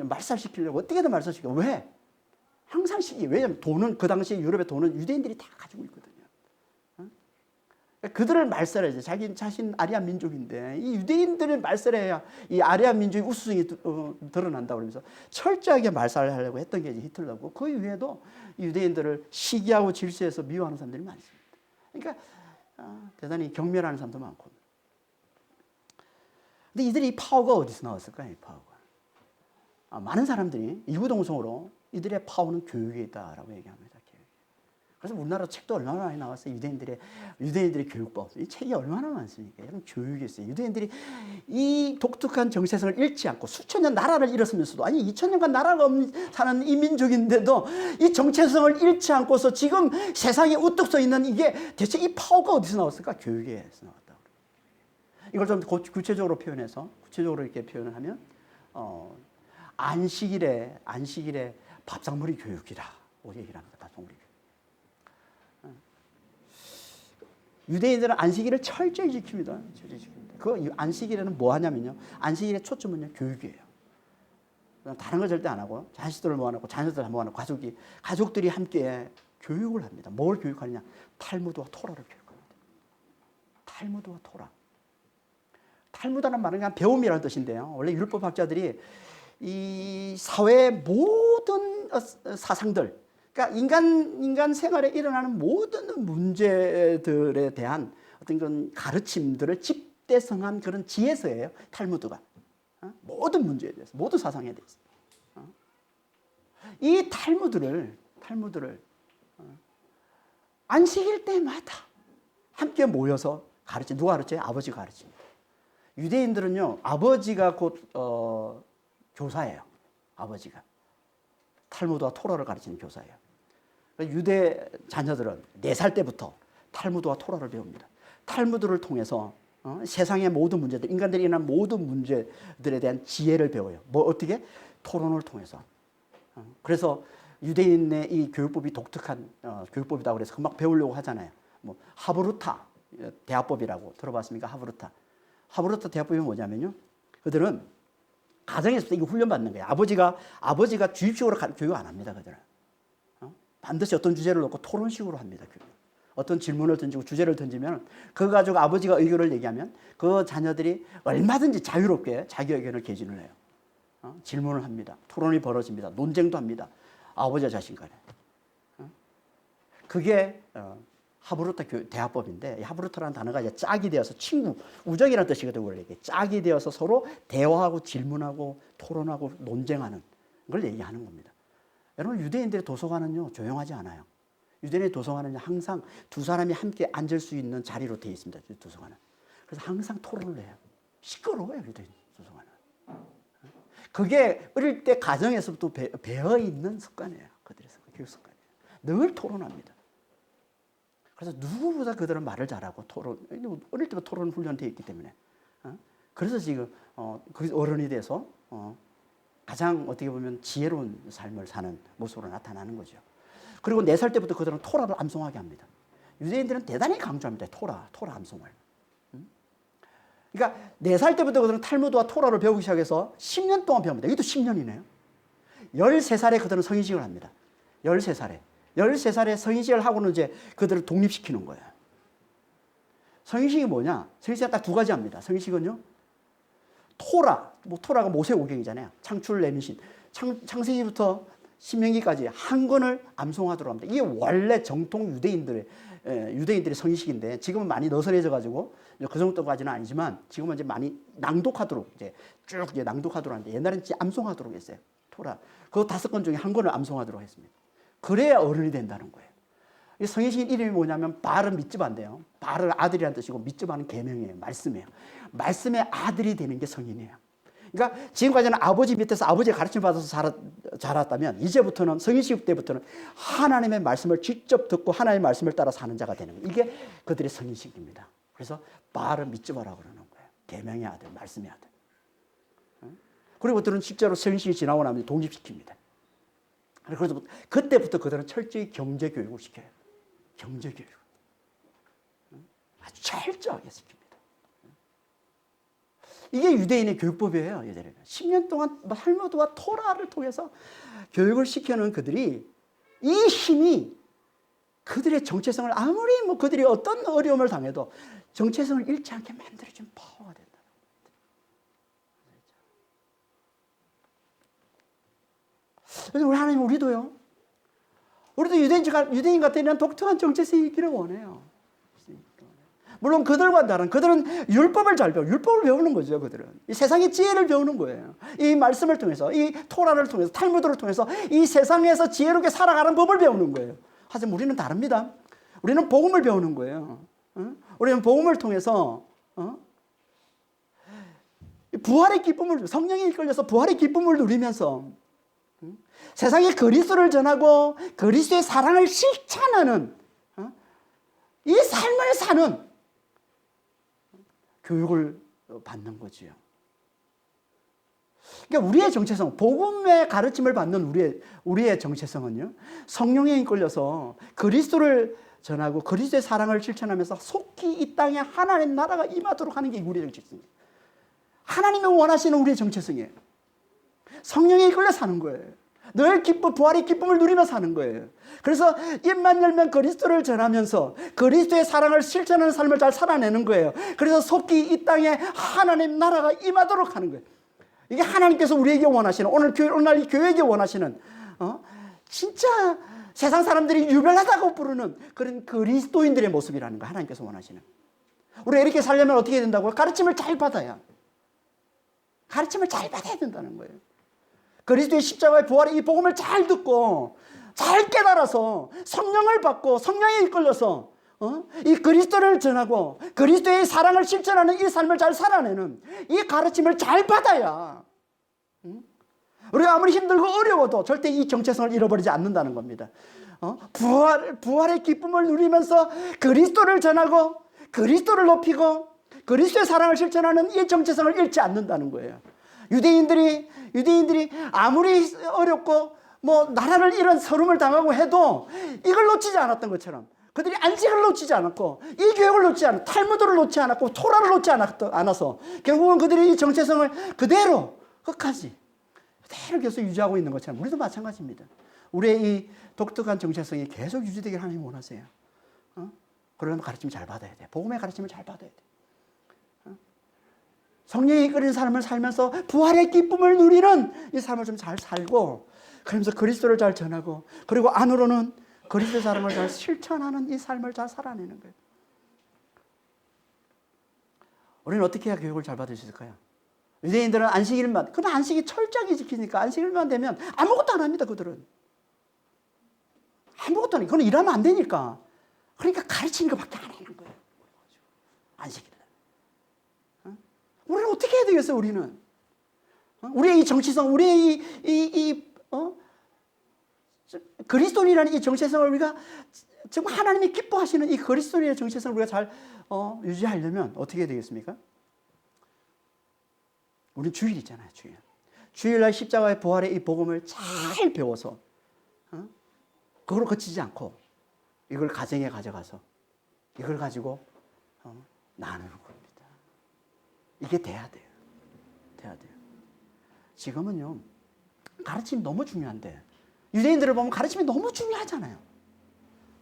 말살시키려고 어떻게든 말살시켜. 왜? 항상 왜냐하면 돈은 그 당시에 유럽의 돈은 유대인들이 다 가지고 있거든요. 그들을 말살해야지. 자신 아리아 민족인데 이 유대인들을 말살해야 이 아리아 민족의 우수성이 드러난다고 그러면서 철저하게 말살하려고 했던 게 히틀러고 그 이후에도 유대인들을 시기하고 질투해서 미워하는 사람들이 많이 있습니다. 그러니까 대단히 경멸하는 사람도 많고. 근데 이들이 이 파워가 어디서 나왔을까요? 이 파워가. 많은 사람들이 이구동성으로 이들의 파워는 교육에 있다라고 얘기합니다. 그래서 우리나라 책도 얼마나 많이 나왔어요. 유대인들의 교육법. 이 책이 얼마나 많습니까? 여러분 교육이 있어요. 유대인들이 이 독특한 정체성을 잃지 않고 수천 년 나라를 잃었으면서도 아니 2000년간 나라가 사는 이 민족인데도 이 정체성을 잃지 않고서 지금 세상에 우뚝 서 있는 이게 대체 이 파워가 어디서 나왔을까? 교육에서 나왔다고. 이걸 좀 구체적으로 이렇게 표현을 하면 안식일에 밥상머리 교육이라고 얘기를 합니다. 밥상머리 교육. 유대인들은 안식일을 철저히 지킵니다. 그 안식일에는 뭐 하냐면요. 안식일의 초점은요, 교육이에요. 다른 거 절대 안 하고, 자식들을 모아놓고, 자녀들을 모아놓고, 가족들이 함께 교육을 합니다. 뭘 교육하느냐? 탈무드와 토라를 교육합니다. 탈무드와 토라. 탈무드라는 말은 그냥 배움이라는 뜻인데요. 원래 율법학자들이 이 사회의 모든 사상들, 그러니까 인간 생활에 일어나는 모든 문제들에 대한 어떤 그런 가르침들을 집대성한 그런 지혜서예요. 탈무드가. 모든 문제에 대해서, 모든 사상에 대해서. 이 탈무드를 안식일 때마다 함께 모여서 가르쳐. 누가 가르쳐요? 아버지가 가르칩니다. 유대인들은요, 아버지가 곧 교사예요. 아버지가 탈무드와 토라를 가르치는 교사예요. 유대 자녀들은 4살 때부터 탈무드와 토라를 배웁니다. 탈무드를 통해서 세상의 모든 문제들, 인간들이 일어난 모든 문제들에 대한 지혜를 배워요. 뭐 어떻게? 토론을 통해서. 그래서 유대인의 이 교육법이 독특한 교육법이다 그래서 금방 배우려고 하잖아요. 뭐 하브루타 대화법이라고 들어봤습니까? 하브루타 대화법이 뭐냐면요, 그들은 가정에서부터 이거 훈련받는 거예요. 아버지가 주입식으로 교육 안 합니다. 그들은 반드시 어떤 주제를 놓고 토론식으로 합니다. 어떤 질문을 던지고 주제를 던지면 그거 가지고 아버지가 의견을 얘기하면 그 자녀들이 얼마든지 자유롭게 자기 의견을 개진을 해요. 질문을 합니다. 토론이 벌어집니다. 논쟁도 합니다. 아버지와 자식 간에. 그게 하브루타 대화법인데, 하브루타라는 단어가 이제 짝이 되어서 친구, 우정이라는 뜻이거든요. 원래 이게 짝이 되어서 서로 대화하고 질문하고 토론하고 논쟁하는 걸 얘기하는 겁니다. 여러분, 유대인들의 도서관은요 조용하지 않아요. 유대인의 도서관은 항상 두 사람이 함께 앉을 수 있는 자리로 되어 있습니다. 도서관은. 그래서 항상 토론을 해요. 시끄러워요, 유대인 도서관은. 그게 어릴 때 가정에서부터 배어 있는 습관이에요. 그들의 교육 습관이에요. 늘 토론합니다. 그래서 누구보다 그들은 말을 잘하고 어릴 때부터 토론 훈련되어 있기 때문에. 그래서 지금 어른이 돼서 가장 어떻게 보면 지혜로운 삶을 사는 모습으로 나타나는 거죠. 그리고 4살 때부터 그들은 토라를 암송하게 합니다. 유대인들은 대단히 강조합니다. 토라 암송을. 그러니까 4살 때부터 그들은 탈무드와 토라를 배우기 시작해서 10년 동안 배웁니다. 이것도 10년이네요. 13살에 그들은 성인식을 합니다. 13살에 성인식을 하고는 이제 그들을 독립시키는 거예요. 성인식이 뭐냐? 성인식은 딱 2가지 합니다. 성인식은요, 토라가 모세오경이잖아요. 창출 내민신. 창세기부터 신명기까지 한 권을 암송하도록 합니다. 이게 원래 정통 유대인들의 성인식인데, 지금은 많이 너선해져 가지고 그 정도까지는 아니지만 지금은 이제 많이 낭독하도록 쭉 낭독하도록 하는데, 옛날에는 암송하도록 했어요. 토라. 그 5권 중에 한 권을 암송하도록 했습니다. 그래야 어른이 된다는 거예요. 이 성인식 이름이 뭐냐면 바르 미츠바인데요. 바르 아들이라는 뜻이고 미츠바는 계명이에요. 말씀이에요. 말씀의 아들이 되는 게 성인이에요. 그러니까 지금까지는 아버지 밑에서 아버지의 가르침 받아서 자랐다면, 이제부터는 성인식 때부터는 하나님의 말씀을 직접 듣고 하나님의 말씀을 따라 사는 자가 되는 거예요. 이게 그들의 성인식입니다. 그래서 바르 미츠바라고 그러는 거예요. 계명의 아들, 말씀의 아들. 그리고 그들은 실제로 성인식이 지나고 나면 독립시킵니다. 그래서 그때부터 그들은 철저히 경제교육을 시켜요. 경제교육. 아주 철저하게 시킵니다. 이게 유대인의 교육법이에요. 예전에는 10년 동안 탈무드와 토라를 통해서 교육을 시켜놓은 그들이, 이 힘이 그들의 정체성을, 아무리 그들이 어떤 어려움을 당해도 정체성을 잃지 않게 만들어준 파워가 된다. 그래서 우리 하나님, 우리도 유대인 같은 독특한 정체성이 있기를 원해요. 물론 그들과 다른, 그들은 율법을 잘 배워, 율법을 배우는 거죠. 그들은 이 세상의 지혜를 배우는 거예요. 이 말씀을 통해서, 이 토라를 통해서, 탈무드를 통해서 이 세상에서 지혜롭게 살아가는 법을 배우는 거예요. 하지만 우리는 다릅니다. 우리는 복음을 배우는 거예요. 우리는 복음을 통해서 부활의 기쁨을, 성령에 이끌려서 부활의 기쁨을 누리면서 세상에 그리스도를 전하고 그리스도의 사랑을 실천하는 이 삶을 사는 교육을 받는 거지요. 그러니까 우리의 정체성, 복음의 가르침을 받는 우리의 정체성은요, 성령에 이끌려서 그리스도를 전하고 그리스도의 사랑을 실천하면서 속히 이 땅에 하나님의 나라가 임하도록 하는 게 우리의 정체성이에요. 하나님이 원하시는 우리의 정체성이에요. 성령에 이끌려 사는 거예요. 늘 부활의 기쁨을 누리며 사는 거예요. 그래서 입만 열면 그리스도를 전하면서 그리스도의 사랑을 실천하는 삶을 잘 살아내는 거예요. 그래서 속히 이 땅에 하나님 나라가 임하도록 하는 거예요. 이게 하나님께서 우리에게 원하시는, 오늘날 이 교회에게 원하시는, 진짜 세상 사람들이 유별나다고 부르는 그런 그리스도인들의 모습이라는 거, 하나님께서 원하시는. 우리가 이렇게 살려면 어떻게 해야 된다고요? 가르침을 잘 받아야 된다는 거예요. 그리스도의 십자가의 부활의 이 복음을 잘 듣고 잘 깨달아서 성령을 받고 성령에 이끌려서 이 그리스도를 전하고 그리스도의 사랑을 실천하는 이 삶을 잘 살아내는 이 가르침을 잘 받아야 우리가 아무리 힘들고 어려워도 절대 이 정체성을 잃어버리지 않는다는 겁니다. 부활의 기쁨을 누리면서 그리스도를 전하고 그리스도를 높이고 그리스도의 사랑을 실천하는 이 정체성을 잃지 않는다는 거예요. 유대인들이 아무리 어렵고 나라를 잃은 서름을 당하고 해도 이걸 놓치지 않았던 것처럼 그들이 안식을 놓치지 않았고 이 교육을 놓치지 않았고 탈무드를 놓지 않았고 토라를 놓지 않아서 결국은 그들이 이 정체성을 그대로 끝까지 계속 유지하고 있는 것처럼 우리도 마찬가지입니다. 우리의 이 독특한 정체성이 계속 유지되기를 하나님 원하세요. 그러려면 가르침 잘 받아야 돼. 복음의 가르침을 잘 받아야 돼. 성령이 이끄는 삶을 살면서 부활의 기쁨을 누리는 이 삶을 좀 잘 살고 그러면서 그리스도를 잘 전하고 그리고 안으로는 그리스도의 사랑을 잘 실천하는 이 삶을 잘 살아내는 거예요. 우리는 어떻게 해야 교육을 잘 받을 수 있을까요? 유대인들은 안식일만, 그럼 안식이 철저하게 지키니까 안식일만 되면 아무것도 안 합니다. 그들은 아무것도 안 해요. 그건 일하면 안 되니까. 그러니까 가르치는 것밖에 안 하는 거예요. 안식일. 우리는 어떻게 해야 되겠어요, 우리는? 우리의 이 정체성, 우리의 그리스도인이라는 이 정체성을 우리가 정말 하나님이 기뻐하시는 이 그리스도인의 정체성을 우리가 잘 유지하려면 어떻게 해야 되겠습니까? 우리는 주일 있잖아요, 주일. 주일날 십자가의 부활의 이 복음을 잘 배워서 그걸로 그치지 않고 이걸 가정에 가져가서 이걸 가지고 나누는 겁니다. 이게 돼야 돼요. 지금은요, 가르침이 너무 중요한데, 유대인들을 보면 가르침이 너무 중요하잖아요.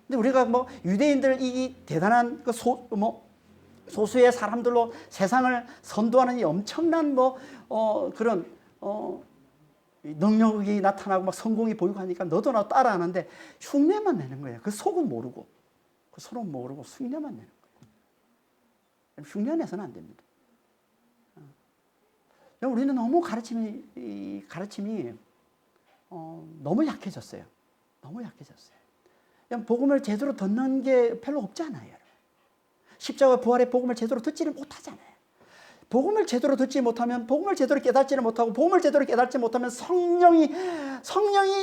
근데 우리가 유대인들 이 대단한 소수의 사람들로 세상을 선도하는 이 엄청난 그런 능력이 나타나고 성공이 보이고 하니까 너도 나도 따라하는데 흉내만 내는 거예요. 그 속은 모르고, 그 속은 모르고 흉내만 내는 거예요. 흉내 내서는 안 됩니다. 우리는 너무 가르침이 너무 약해졌어요. 너무 약해졌어요. 그냥 복음을 제대로 듣는 게 별로 없잖아요. 여러분. 십자가 부활의 복음을 제대로 듣지를 못하잖아요. 복음을 제대로 듣지 못하면 복음을 제대로 깨닫지를 못하고 복음을 제대로 깨닫지 못하면 성령이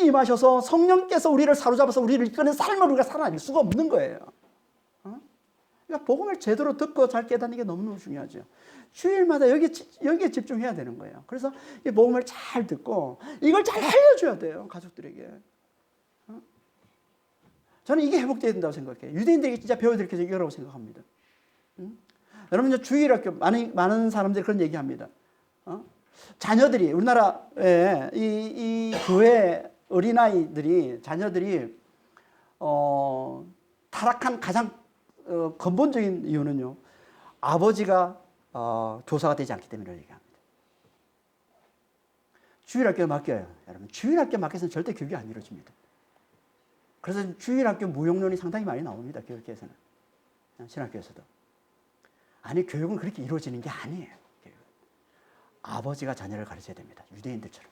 임하셔서 성령께서 우리를 사로잡아서 우리를 이끄는 삶을 우리가 살아낼 수가 없는 거예요. 그러니까 복음을 제대로 듣고 잘 깨닫는 게 너무너무 중요하죠. 주일마다 여기에 집중해야 되는 거예요. 그래서 이 복음을 잘 듣고 이걸 잘 알려줘야 돼요. 가족들에게. 저는 이게 회복돼야 된다고 생각해요. 유대인들에게 진짜 배워야 될 게 이거라고 생각합니다. 여러분, 주일학교 많은 사람들이 그런 얘기합니다. 자녀들이 우리나라에 이 교회 어린아이들이 자녀들이 타락한 가장 근본적인 이유는요, 아버지가 교사가 되지 않기 때문이라고 얘기합니다. 주일학교에 맡겨요. 여러분, 주일학교에 맡겨서는 절대 교육이 안 이루어집니다. 그래서 주일학교 무용론이 상당히 많이 나옵니다. 교육계에서는. 신학교에서도. 아니, 교육은 그렇게 이루어지는 게 아니에요. 교육은. 아버지가 자녀를 가르쳐야 됩니다. 유대인들처럼.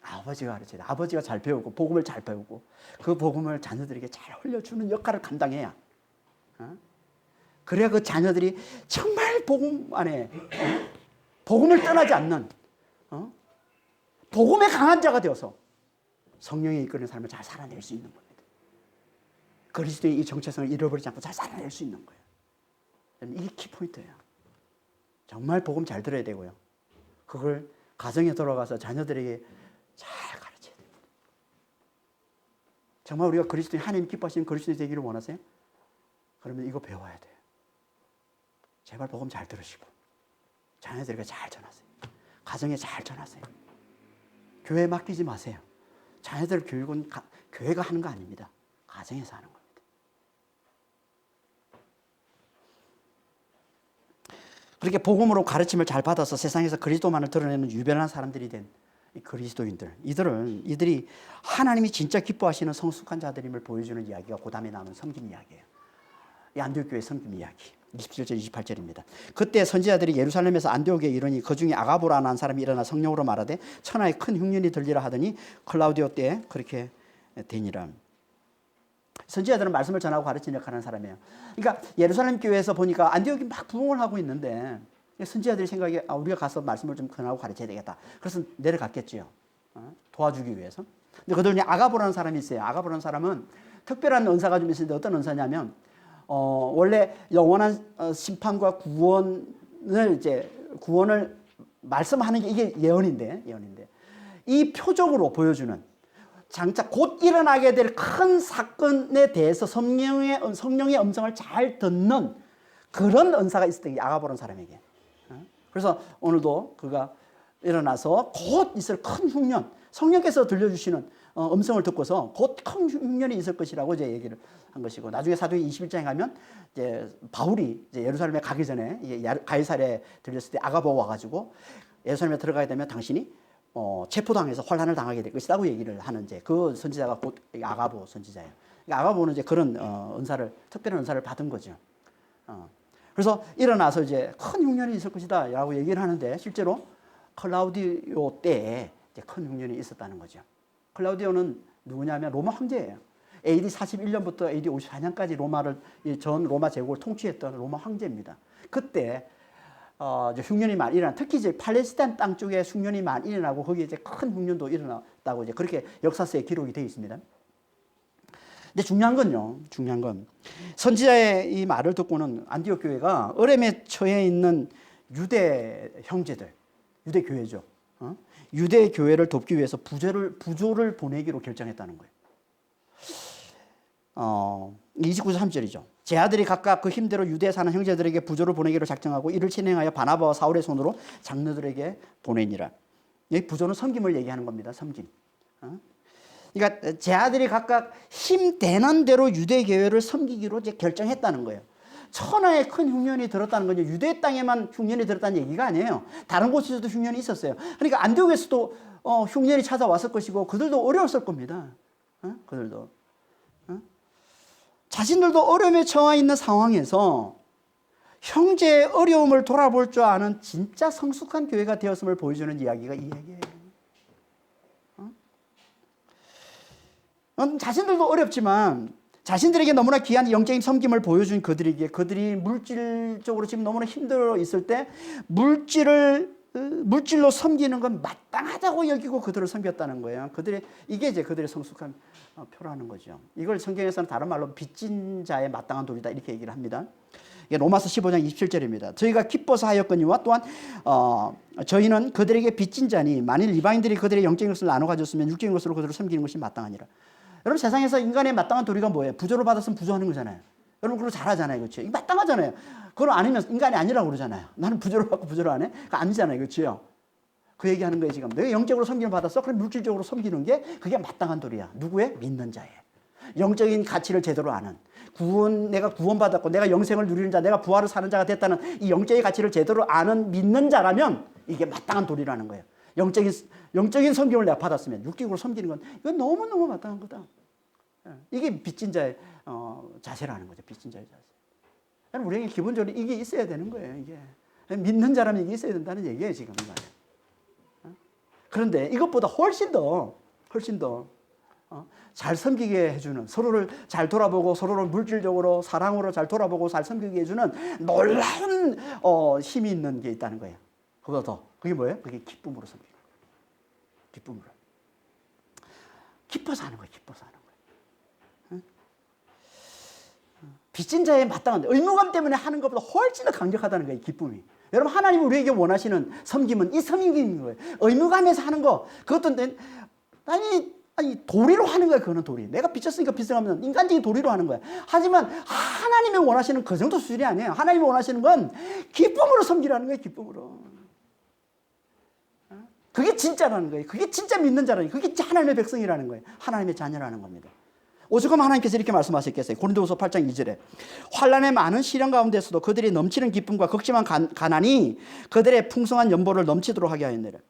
아버지가 가르쳐야 돼요. 아버지가 잘 배우고 복음을 잘 배우고 그 복음을 자녀들에게 잘 흘려주는 역할을 감당해야. 그래야 그 자녀들이 정말 복음 안에 복음을 떠나지 않는 복음의 강한 자가 되어서 성령이 이끄는 삶을 잘 살아낼 수 있는 겁니다. 그리스도의 이 정체성을 잃어버리지 않고 잘 살아낼 수 있는 거예요. 이게 키포인트예요. 정말 복음 잘 들어야 되고요. 그걸 가정에 돌아가서 자녀들에게 잘 가르쳐야 됩니다. 정말 우리가 그리스도인, 하나님 기뻐하시는 그리스도인이 되기를 원하세요? 그러면 이거 배워야 돼요. 제발 복음 잘 들으시고 자녀들에게 잘 전하세요. 가정에 잘 전하세요. 교회에 맡기지 마세요. 자녀들 교육은 교회가 하는 거 아닙니다. 가정에서 하는 겁니다. 그렇게 복음으로 가르침을 잘 받아서 세상에서 그리스도만을 드러내는 유별난 사람들이 된 이 그리스도인들, 이들이 하나님이 진짜 기뻐하시는 성숙한 자들임을 보여주는 이야기가 그 다음에 나오는 섬김 이야기예요. 이 안디옥 교회 섬김 이야기 27절 28절입니다. 그때 선지자들이 예루살렘에서 안디옥에 이르니 그 중에 아가보라는 한 사람이 일어나 성령으로 말하되 천하에 큰 흉년이 들리라 하더니 클라우디오 때에 그렇게 되니라. 선지자들은 말씀을 전하고 가르치는 역할을 하는 사람이에요. 그러니까 예루살렘 교회에서 보니까 안디옥이 막 부흥을 하고 있는데 선지자들이 생각에 우리가 가서 말씀을 좀 전하고 가르쳐야 되겠다. 그래서 내려갔겠지요. 도와주기 위해서. 근데 그들 중에 아가보라는 사람이 있어요. 아가보라는 사람은 특별한 은사가 좀 있는데 어떤 은사냐면 원래 영원한 심판과 구원을 말씀하는 게 이게 예언인데 이 표적으로 보여주는 장차 곧 일어나게 될 큰 사건에 대해서 성령의 음성을 잘 듣는 그런 은사가 있었던 게 아가보라는 사람에게. 그래서 오늘도 그가 일어나서 곧 있을 큰 흉년, 성령께서 들려주시는 음성을 듣고서 곧 큰 흉년이 있을 것이라고 이제 얘기를 한 것이고, 나중에 사도행 21장에 가면 이제 바울이 이제 예루살렘에 가기 전에 가이사랴에 들렸을 때 아가보가 와가지고 예루살렘에 들어가게 되면 당신이 체포당해서 환란을 당하게 될 것이라고 얘기를 하는 이제 그 선지자가 곧 아가보 선지자예요. 그러니까 아가보는 이제 그런 특별한 은사를 받은 거죠. 그래서 일어나서 이제 큰 흉년이 있을 것이다라고 얘기를 하는데 실제로 클라우디오 때에 이제 큰 흉년이 있었다는 거죠. 클라우디오는 누구냐면 로마 황제예요. AD 41년부터 AD 54년까지 전 로마 제국을 통치했던 로마 황제입니다. 그때 흉년이 많이 일어나, 특히 이제 팔레스타인 땅 쪽에 흉년이 많이 일어나고 거기에 이제 큰 흉년도 일어났다고 이제 그렇게 역사서에 기록이 되어 있습니다. 근데 중요한 건 선지자의 이 말을 듣고는 안디옥 교회가 어려움에 처해 있는 유대 형제들, 유대 교회죠. 유대 교회를 돕기 위해서 부조를 보내기로 결정했다는 거예요. 29절 3절이죠. 제 아들이 각각 그 힘대로 유대에 사는 형제들에게 부조를 보내기로 작정하고 이를 진행하여 바나바와 사울의 손으로 장로들에게 보내니라. 이 부조는 섬김을 얘기하는 겁니다. 섬김. 그러니까 제 아들이 각각 힘되는 대로 유대 교회를 섬기기로 이제 결정했다는 거예요. 천하에 큰 흉년이 들었다는 건 유대 땅에만 흉년이 들었다는 얘기가 아니에요. 다른 곳에서도 흉년이 있었어요. 그러니까 안디옥에서도 흉년이 찾아왔을 것이고 그들도 어려웠을 겁니다. 그들도. 자신들도 어려움에 처해 있는 상황에서 형제의 어려움을 돌아볼 줄 아는 진짜 성숙한 교회가 되었음을 보여주는 이야기가 이 얘기예요. 자신들도 어렵지만 자신들에게 너무나 귀한 영적인 섬김을 보여준 그들이 물질적으로 지금 너무나 힘들어 있을 때 물질로 섬기는 건 마땅하다고 여기고 그들을 섬겼다는 거예요. 이게 이제 그들의 성숙한 표라는 거죠. 이걸 성경에서는 다른 말로 빚진 자의 마땅한 도리다 이렇게 얘기를 합니다. 이게 로마서 15장 27절입니다. 저희가 기뻐서 하였거니와 또한 저희는 그들에게 빚진 자니 만일 이방인들이 그들의 영적인 것을 나눠 가졌으면 육적인 것으로 그들을 섬기는 것이 마땅하니라. 여러분 세상에서 인간의 마땅한 도리가 뭐예요? 부조를 받았으면 부조하는 거잖아요. 여러분 그거 잘하잖아요. 그렇죠? 이게 마땅하잖아요. 그걸 아니면 인간이 아니라고 그러잖아요. 나는 부조를 받고 부조를 안 해? 그거 아니잖아요. 그렇죠? 그 얘기하는 거예요 지금. 내가 영적으로 섬김을 받았어? 그럼 물질적으로 섬기는 게 그게 마땅한 도리야. 누구의? 믿는 자의. 영적인 가치를 제대로 아는. 내가 구원받았고 내가 영생을 누리는 자, 내가 부활을 사는 자가 됐다는 이 영적인 가치를 제대로 아는 믿는 자라면 이게 마땅한 도리라는 거예요. 영적인 섬김을 내가 받았으면 육적으로 섬기는 건 이건 너무너무 마땅한 거다. 이게 빚진 자의 자세라는 거죠. 빚진 자의 자세. 우리에게 기본적으로 이게 있어야 되는 거예요. 이게 믿는 자라면 이게 있어야 된다는 얘기예요. 지금 이 말이에요. 그런데 이것보다 훨씬 더 잘 섬기게 해주는, 서로를 잘 돌아보고 서로를 물질적으로 사랑으로 잘 돌아보고 잘 섬기게 해주는 놀라운 힘이 있는 게 있다는 거예요. 그게 뭐예요? 그게 기쁨으로 섬기는 거예요. 기쁨으로. 기뻐서 하는 거예요. 기뻐서 하는 거예요. 빚진 자에 마땅한데 의무감 때문에 하는 것보다 훨씬 더 강력하다는 거예요. 기쁨이. 여러분 하나님이 우리에게 원하시는 섬김은 이 섬김인 거예요. 의무감에서 하는 거. 그것도 아니 도리로 하는 거야. 그거는 도리. 내가 빚졌으니까 빚어가면 인간적인 도리로 하는 거야. 하지만 하나님이 원하시는 그 정도 수준이 아니에요. 하나님이 원하시는 건 기쁨으로 섬기라는 거예요. 기쁨으로. 그게 진짜라는 거예요. 그게 진짜 믿는 자라는 거예요. 그게 하나님의 백성이라는 거예요. 하나님의 자녀라는 겁니다. 오죽하면 하나님께서 이렇게 말씀하셨겠어요. 고린도후서 8장 2절에 환난의 많은 시련 가운데서도 그들이 넘치는 기쁨과 극심한 가난이 그들의 풍성한 연보를 넘치도록 하게 하였느니라.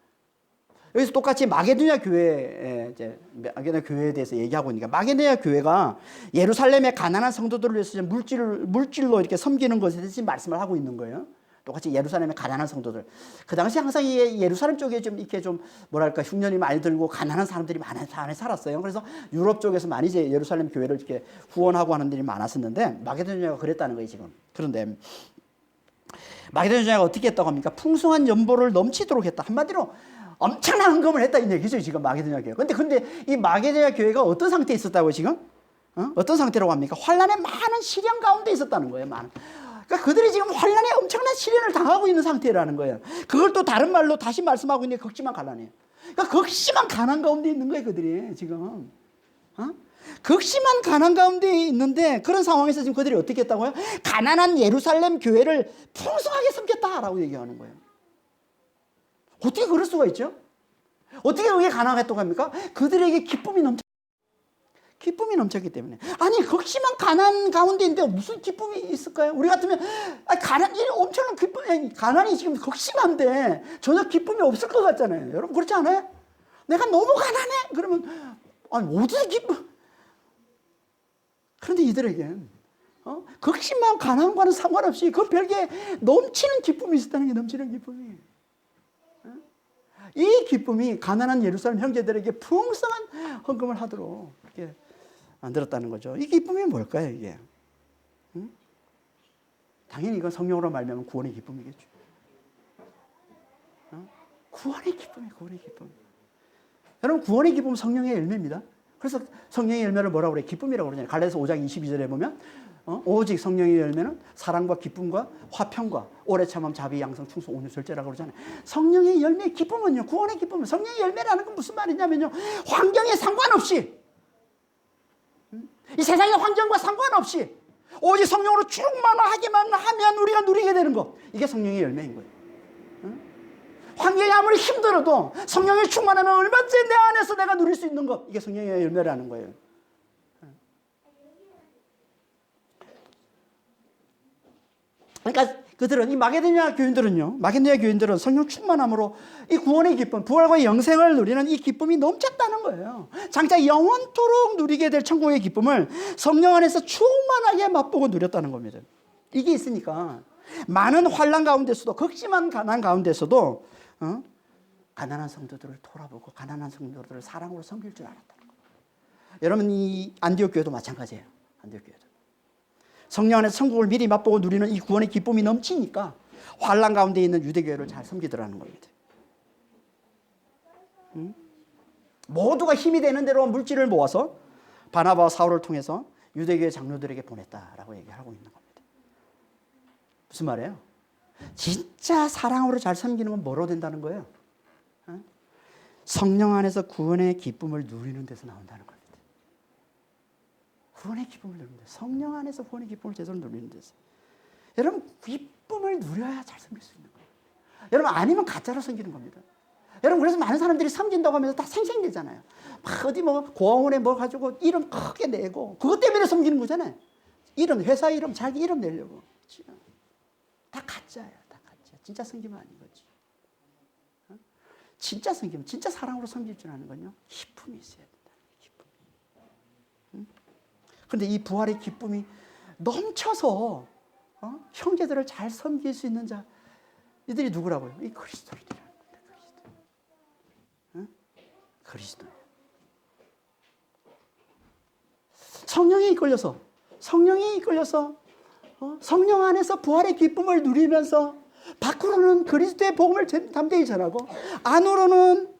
여기서 똑같이 마게도냐 교회, 이제 마게도냐 교회에 대해서 얘기하고 있으니까, 마게도냐 교회가 예루살렘의 가난한 성도들을 위해서 물질로 이렇게 섬기는 것에 대해서 말씀을 하고 있는 거예요. 똑같이 예루살렘의 가난한 성도들. 그 당시 항상 이 예루살렘 쪽에 좀 이렇게 좀 뭐랄까 흉년이 많이 들고 가난한 사람들이 많이 살았어요. 그래서 유럽 쪽에서 많이 이제 예루살렘 교회를 이렇게 후원하고 하는 일이 많았었는데, 마게도냐가 그랬다는 거예요, 지금. 그런데 마게도냐가 어떻게 했다고 합니까? 풍성한 연보를 넘치도록 했다. 한마디로 엄청난 헌금을 했다 이 얘기죠, 지금 마게도냐 교회. 근데 이 마게도냐 교회가 어떤 상태에 있었다고 지금? 어떤 상태라고 합니까? 환난의 많은 시련 가운데 있었다는 거예요. 그러니까 그들이 지금 환난에 엄청난 시련을 당하고 있는 상태라는 거예요. 그걸 또 다른 말로 다시 말씀하고 있는 게 극심한 가난이에요. 그러니까 극심한 가난 가운데 있는 거예요, 그들이 지금. 극심한 가난 가운데 있는데, 그런 상황에서 지금 그들이 어떻게 했다고요? 가난한 예루살렘 교회를 풍성하게 섬겼다라고 얘기하는 거예요. 어떻게 그럴 수가 있죠? 어떻게 그게 가능했다고 합니까? 그들에게 기쁨이 넘쳤기 때문에. 아니, 극심한 가난 가운데 있는데 무슨 기쁨이 있을까요? 우리 같으면 가난이 엄청난 가난이 지금 극심한데 전혀 기쁨이 없을 것 같잖아요. 여러분 그렇지 않아요? 내가 너무 가난해. 그러면 어디서 기쁨? 그런데 이들에겐 극심한 가난과는 상관없이 그 별개 넘치는 기쁨이 있었다는 게, 넘치는 기쁨이. 이 기쁨이 가난한 예루살렘 형제들에게 풍성한 헌금을 하도록 이렇게 만들었다는 거죠. 이 기쁨이 뭘까요, 이게? 당연히 이건 성령으로 말미암은 구원의 기쁨이겠죠. 구원의 기쁨이, 구원의 기쁨. 여러분, 구원의 기쁨은 성령의 열매입니다. 그래서 성령의 열매를 뭐라고 그래요? 기쁨이라고 그러잖아요. 갈라디아서 5장 22절에 보면 오직 성령의 열매는 사랑과 기쁨과 화평과 오래 참음, 자비, 양성, 충성, 온유, 절제라고 그러잖아요. 성령의 열매의 기쁨은요, 구원의 기쁨은, 성령의 열매라는 건 무슨 말이냐면요, 환경에 상관없이, 이 세상의 환경과 상관없이 오직 성령으로 충만하기만 하면 우리가 누리게 되는 것, 이게 성령의 열매인 거예요. 환경이 아무리 힘들어도 성령이 충만하면 얼마든지 내 안에서 내가 누릴 수 있는 것, 이게 성령의 열매라는 거예요. 그러니까 그들은, 이 마게도냐 교인들은 성령 충만함으로 이 구원의 기쁨, 부활과 영생을 누리는 이 기쁨이 넘쳤다는 거예요. 장차 영원토록 누리게 될 천국의 기쁨을 성령 안에서 충만하게 맛보고 누렸다는 겁니다. 이게 있으니까 많은 환난 가운데서도, 극심한 가난 가운데서도 가난한 성도들을 돌아보고 가난한 성도들을 사랑으로 섬길 줄 알았다는 거예요. 여러분, 이 안디옥 교회도 마찬가지예요. 안디옥 교회도. 성령 안에서 천국을 미리 맛보고 누리는 이 구원의 기쁨이 넘치니까 환난 가운데 있는 유대교회를 잘 섬기더라는 겁니다. 모두가 힘이 되는 대로 물질을 모아서 바나바와 사울을 통해서 유대교회 장로들에게 보냈다라고 얘기하고 있는 겁니다. 무슨 말이에요? 진짜 사랑으로 잘 섬기는 건 뭐로 된다는 거예요? 성령 안에서 구원의 기쁨을 누리는 데서 나온다는 겁니다. 구원의 기쁨을 누리는 데, 성령 안에서 구원의 기쁨을 제대로 누리는 데서. 여러분, 기쁨을 누려야 잘 섬길 수 있는 거예요. 여러분, 아니면 가짜로 섬기는 겁니다. 여러분, 그래서 많은 사람들이 섬긴다고 하면서 다 생생내잖아요. 막 어디 뭐 고아원에 뭐 가지고 이름 크게 내고, 그것 때문에 섬기는 거잖아요. 이름, 회사 이름, 자기 이름 내려고. 다 가짜예요. 다 가짜. 진짜 섬기면 아닌 거지. 진짜 섬기면, 진짜 사랑으로 섬길 줄 아는 건요, 기쁨이 있어야 된다. 기쁨. 그런데 이 부활의 기쁨이 넘쳐서 형제들을 잘 섬길 수 있는 자, 이들이 누구라고요? 이 그리스도인이라는 겁니다. 그리스도. 성령에 이끌려서 성령 안에서 부활의 기쁨을 누리면서 밖으로는 그리스도의 복음을 담대히 전하고 안으로는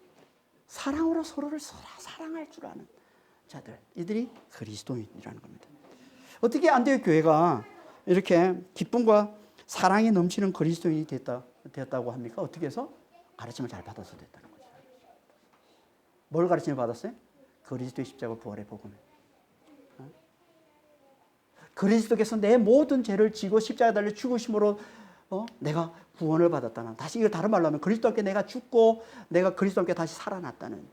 사랑으로 서로를 사랑할 줄 아는 자들, 이들이 그리스도인이라는 겁니다. 어떻게 안디옥 교회가 이렇게 기쁨과 사랑이 넘치는 그리스도인이 되었다고 합니까? 어떻게 해서? 가르침을 잘 받아서 됐다는 거죠. 뭘 가르침을 받았어요? 그리스도의 십자가 부활의 복음을. 그리스도께서 내 모든 죄를 지고 십자가에 달려 죽으심으로 내가 구원을 받았다는, 다시 이걸 다른 말로 하면 그리스도 함께 내가 죽고 내가 그리스도 함께 다시 살아났다는,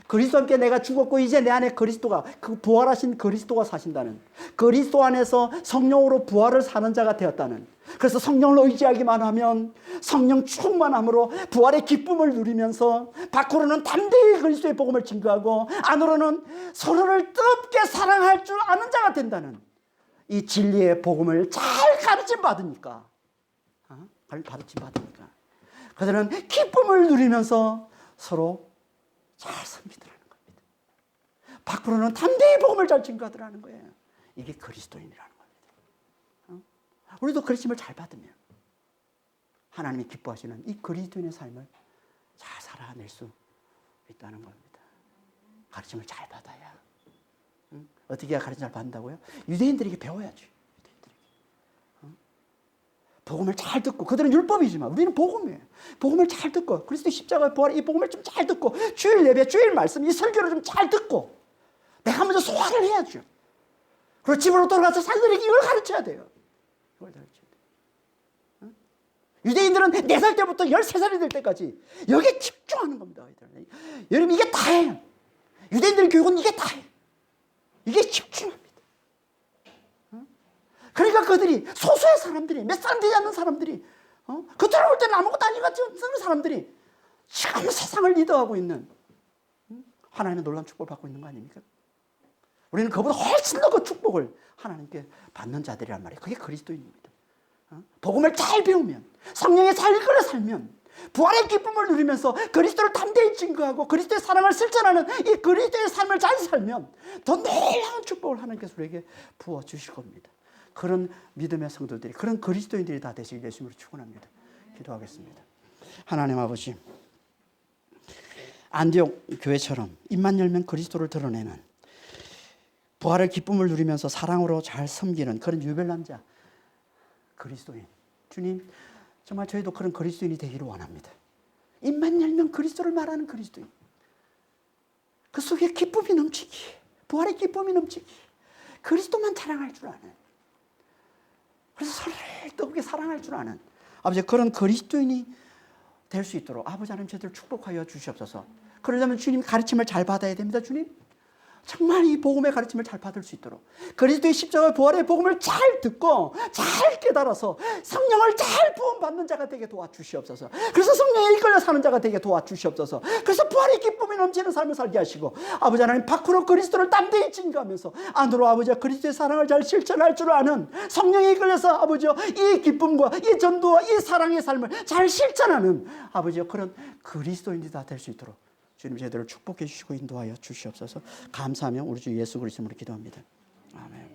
그리스도 함께 내가 죽었고 이제 내 안에 그리스도가, 그 부활하신 그리스도가 사신다는, 그리스도 안에서 성령으로 부활을 사는 자가 되었다는, 그래서 성령을 의지하기만 하면 성령 충만함으로 부활의 기쁨을 누리면서 밖으로는 담대히 그리스도의 복음을 증거하고 안으로는 서로를 뜨겁게 사랑할 줄 아는 자가 된다는, 이 진리의 복음을 잘 가르침 받으니까, 그들은 기쁨을 누리면서 서로 잘 섬기더라는 겁니다. 밖으로는 담대히 복음을 잘 증거하더라는 거예요. 이게 그리스도인이라는 겁니다. 우리도 그리심을 잘 받으면 하나님이 기뻐하시는 이 그리스도인의 삶을 잘 살아낼 수 있다는 겁니다. 가르침을 잘 받아야. 어떻게 해야 가르침을 잘 받는다고요? 유대인들에게 배워야죠. 복음을 잘 듣고, 그들은 율법이지만 우리는 복음이에요. 복음을 잘 듣고, 그리스도 십자가의 부활, 이 복음을 좀 잘 듣고, 주일 예배, 주일 말씀, 이 설교를 좀 잘 듣고, 내가 먼저 소화를 해야죠. 그리고 집으로 돌아가서 사람들에게 이걸 가르쳐야 돼요. 이걸 가르쳐야 돼요. 유대인들은 4살 때부터 13살이 될 때까지 여기에 집중하는 겁니다. 여러분, 이게 다예요. 유대인들의 교육은 이게 다예요. 이게 집중합니다. 그러니까 그들이, 소수의 사람들이, 몇 사람 되지 않는 사람들이, 겉으로 볼 때는 아무것도 아닌 것 같은 사람들이 지금 세상을 리더하고 있는, 하나님의 놀라운 축복을 받고 있는 거 아닙니까? 우리는 그보다 훨씬 더 그 축복을 하나님께 받는 자들이란 말이에요. 그게 그리스도인입니다. 복음을 잘 배우면, 성령에 잘 이끌어 살면, 부활의 기쁨을 누리면서 그리스도를 담대히 증거하고 그리스도의 사랑을 실천하는 이 그리스도의 삶을 잘 살면 더 놀라운 축복을 하나님께서 우리에게 부어주실 겁니다. 그런 믿음의 성도들이, 그런 그리스도인들이 다 되시길 예수님으로 축원합니다. 기도하겠습니다. 하나님 아버지, 안디옥 교회처럼 입만 열면 그리스도를 드러내는, 부활의 기쁨을 누리면서 사랑으로 잘 섬기는 그런 유별난 자, 그리스도인, 주님, 정말 저희도 그런 그리스도인이 되기를 원합니다. 입만 열면 그리스도를 말하는 그리스도인, 그 속에 기쁨이 넘치기, 부활의 기쁨이 넘치기, 그리스도만 자랑할 줄 아는, 그래서 서로를 뜨겁게 사랑할 줄 아는 아버지, 그런 그리스도인이 될 수 있도록 아버지 하나님 저희들 축복하여 주시옵소서. 그러려면 주님 가르침을 잘 받아야 됩니다. 주님, 정말 이 복음의 가르침을 잘 받을 수 있도록 그리스도의 십자가 부활의 복음을 잘 듣고 잘 깨달아서 성령을 잘 부음받는 자가 되게 도와주시옵소서. 그래서 성령에 이끌려 사는 자가 되게 도와주시옵소서. 그래서 부활의 기쁨이 넘치는 삶을 살게 하시고 아버지 하나님, 밖으로 그리스도를 담대히 증거하면서 안으로 아버지 그리스도의 사랑을 잘 실천할 줄 아는, 성령에 이끌려서 아버지 이 기쁨과 이 전도와 이 사랑의 삶을 잘 실천하는 아버지 그런 그리스도인이 다 될 수 있도록 주님 제대로 축복해 주시고 인도하여 주시옵소서. 감사하며 우리 주 예수 그리스도로 기도합니다. 아멘.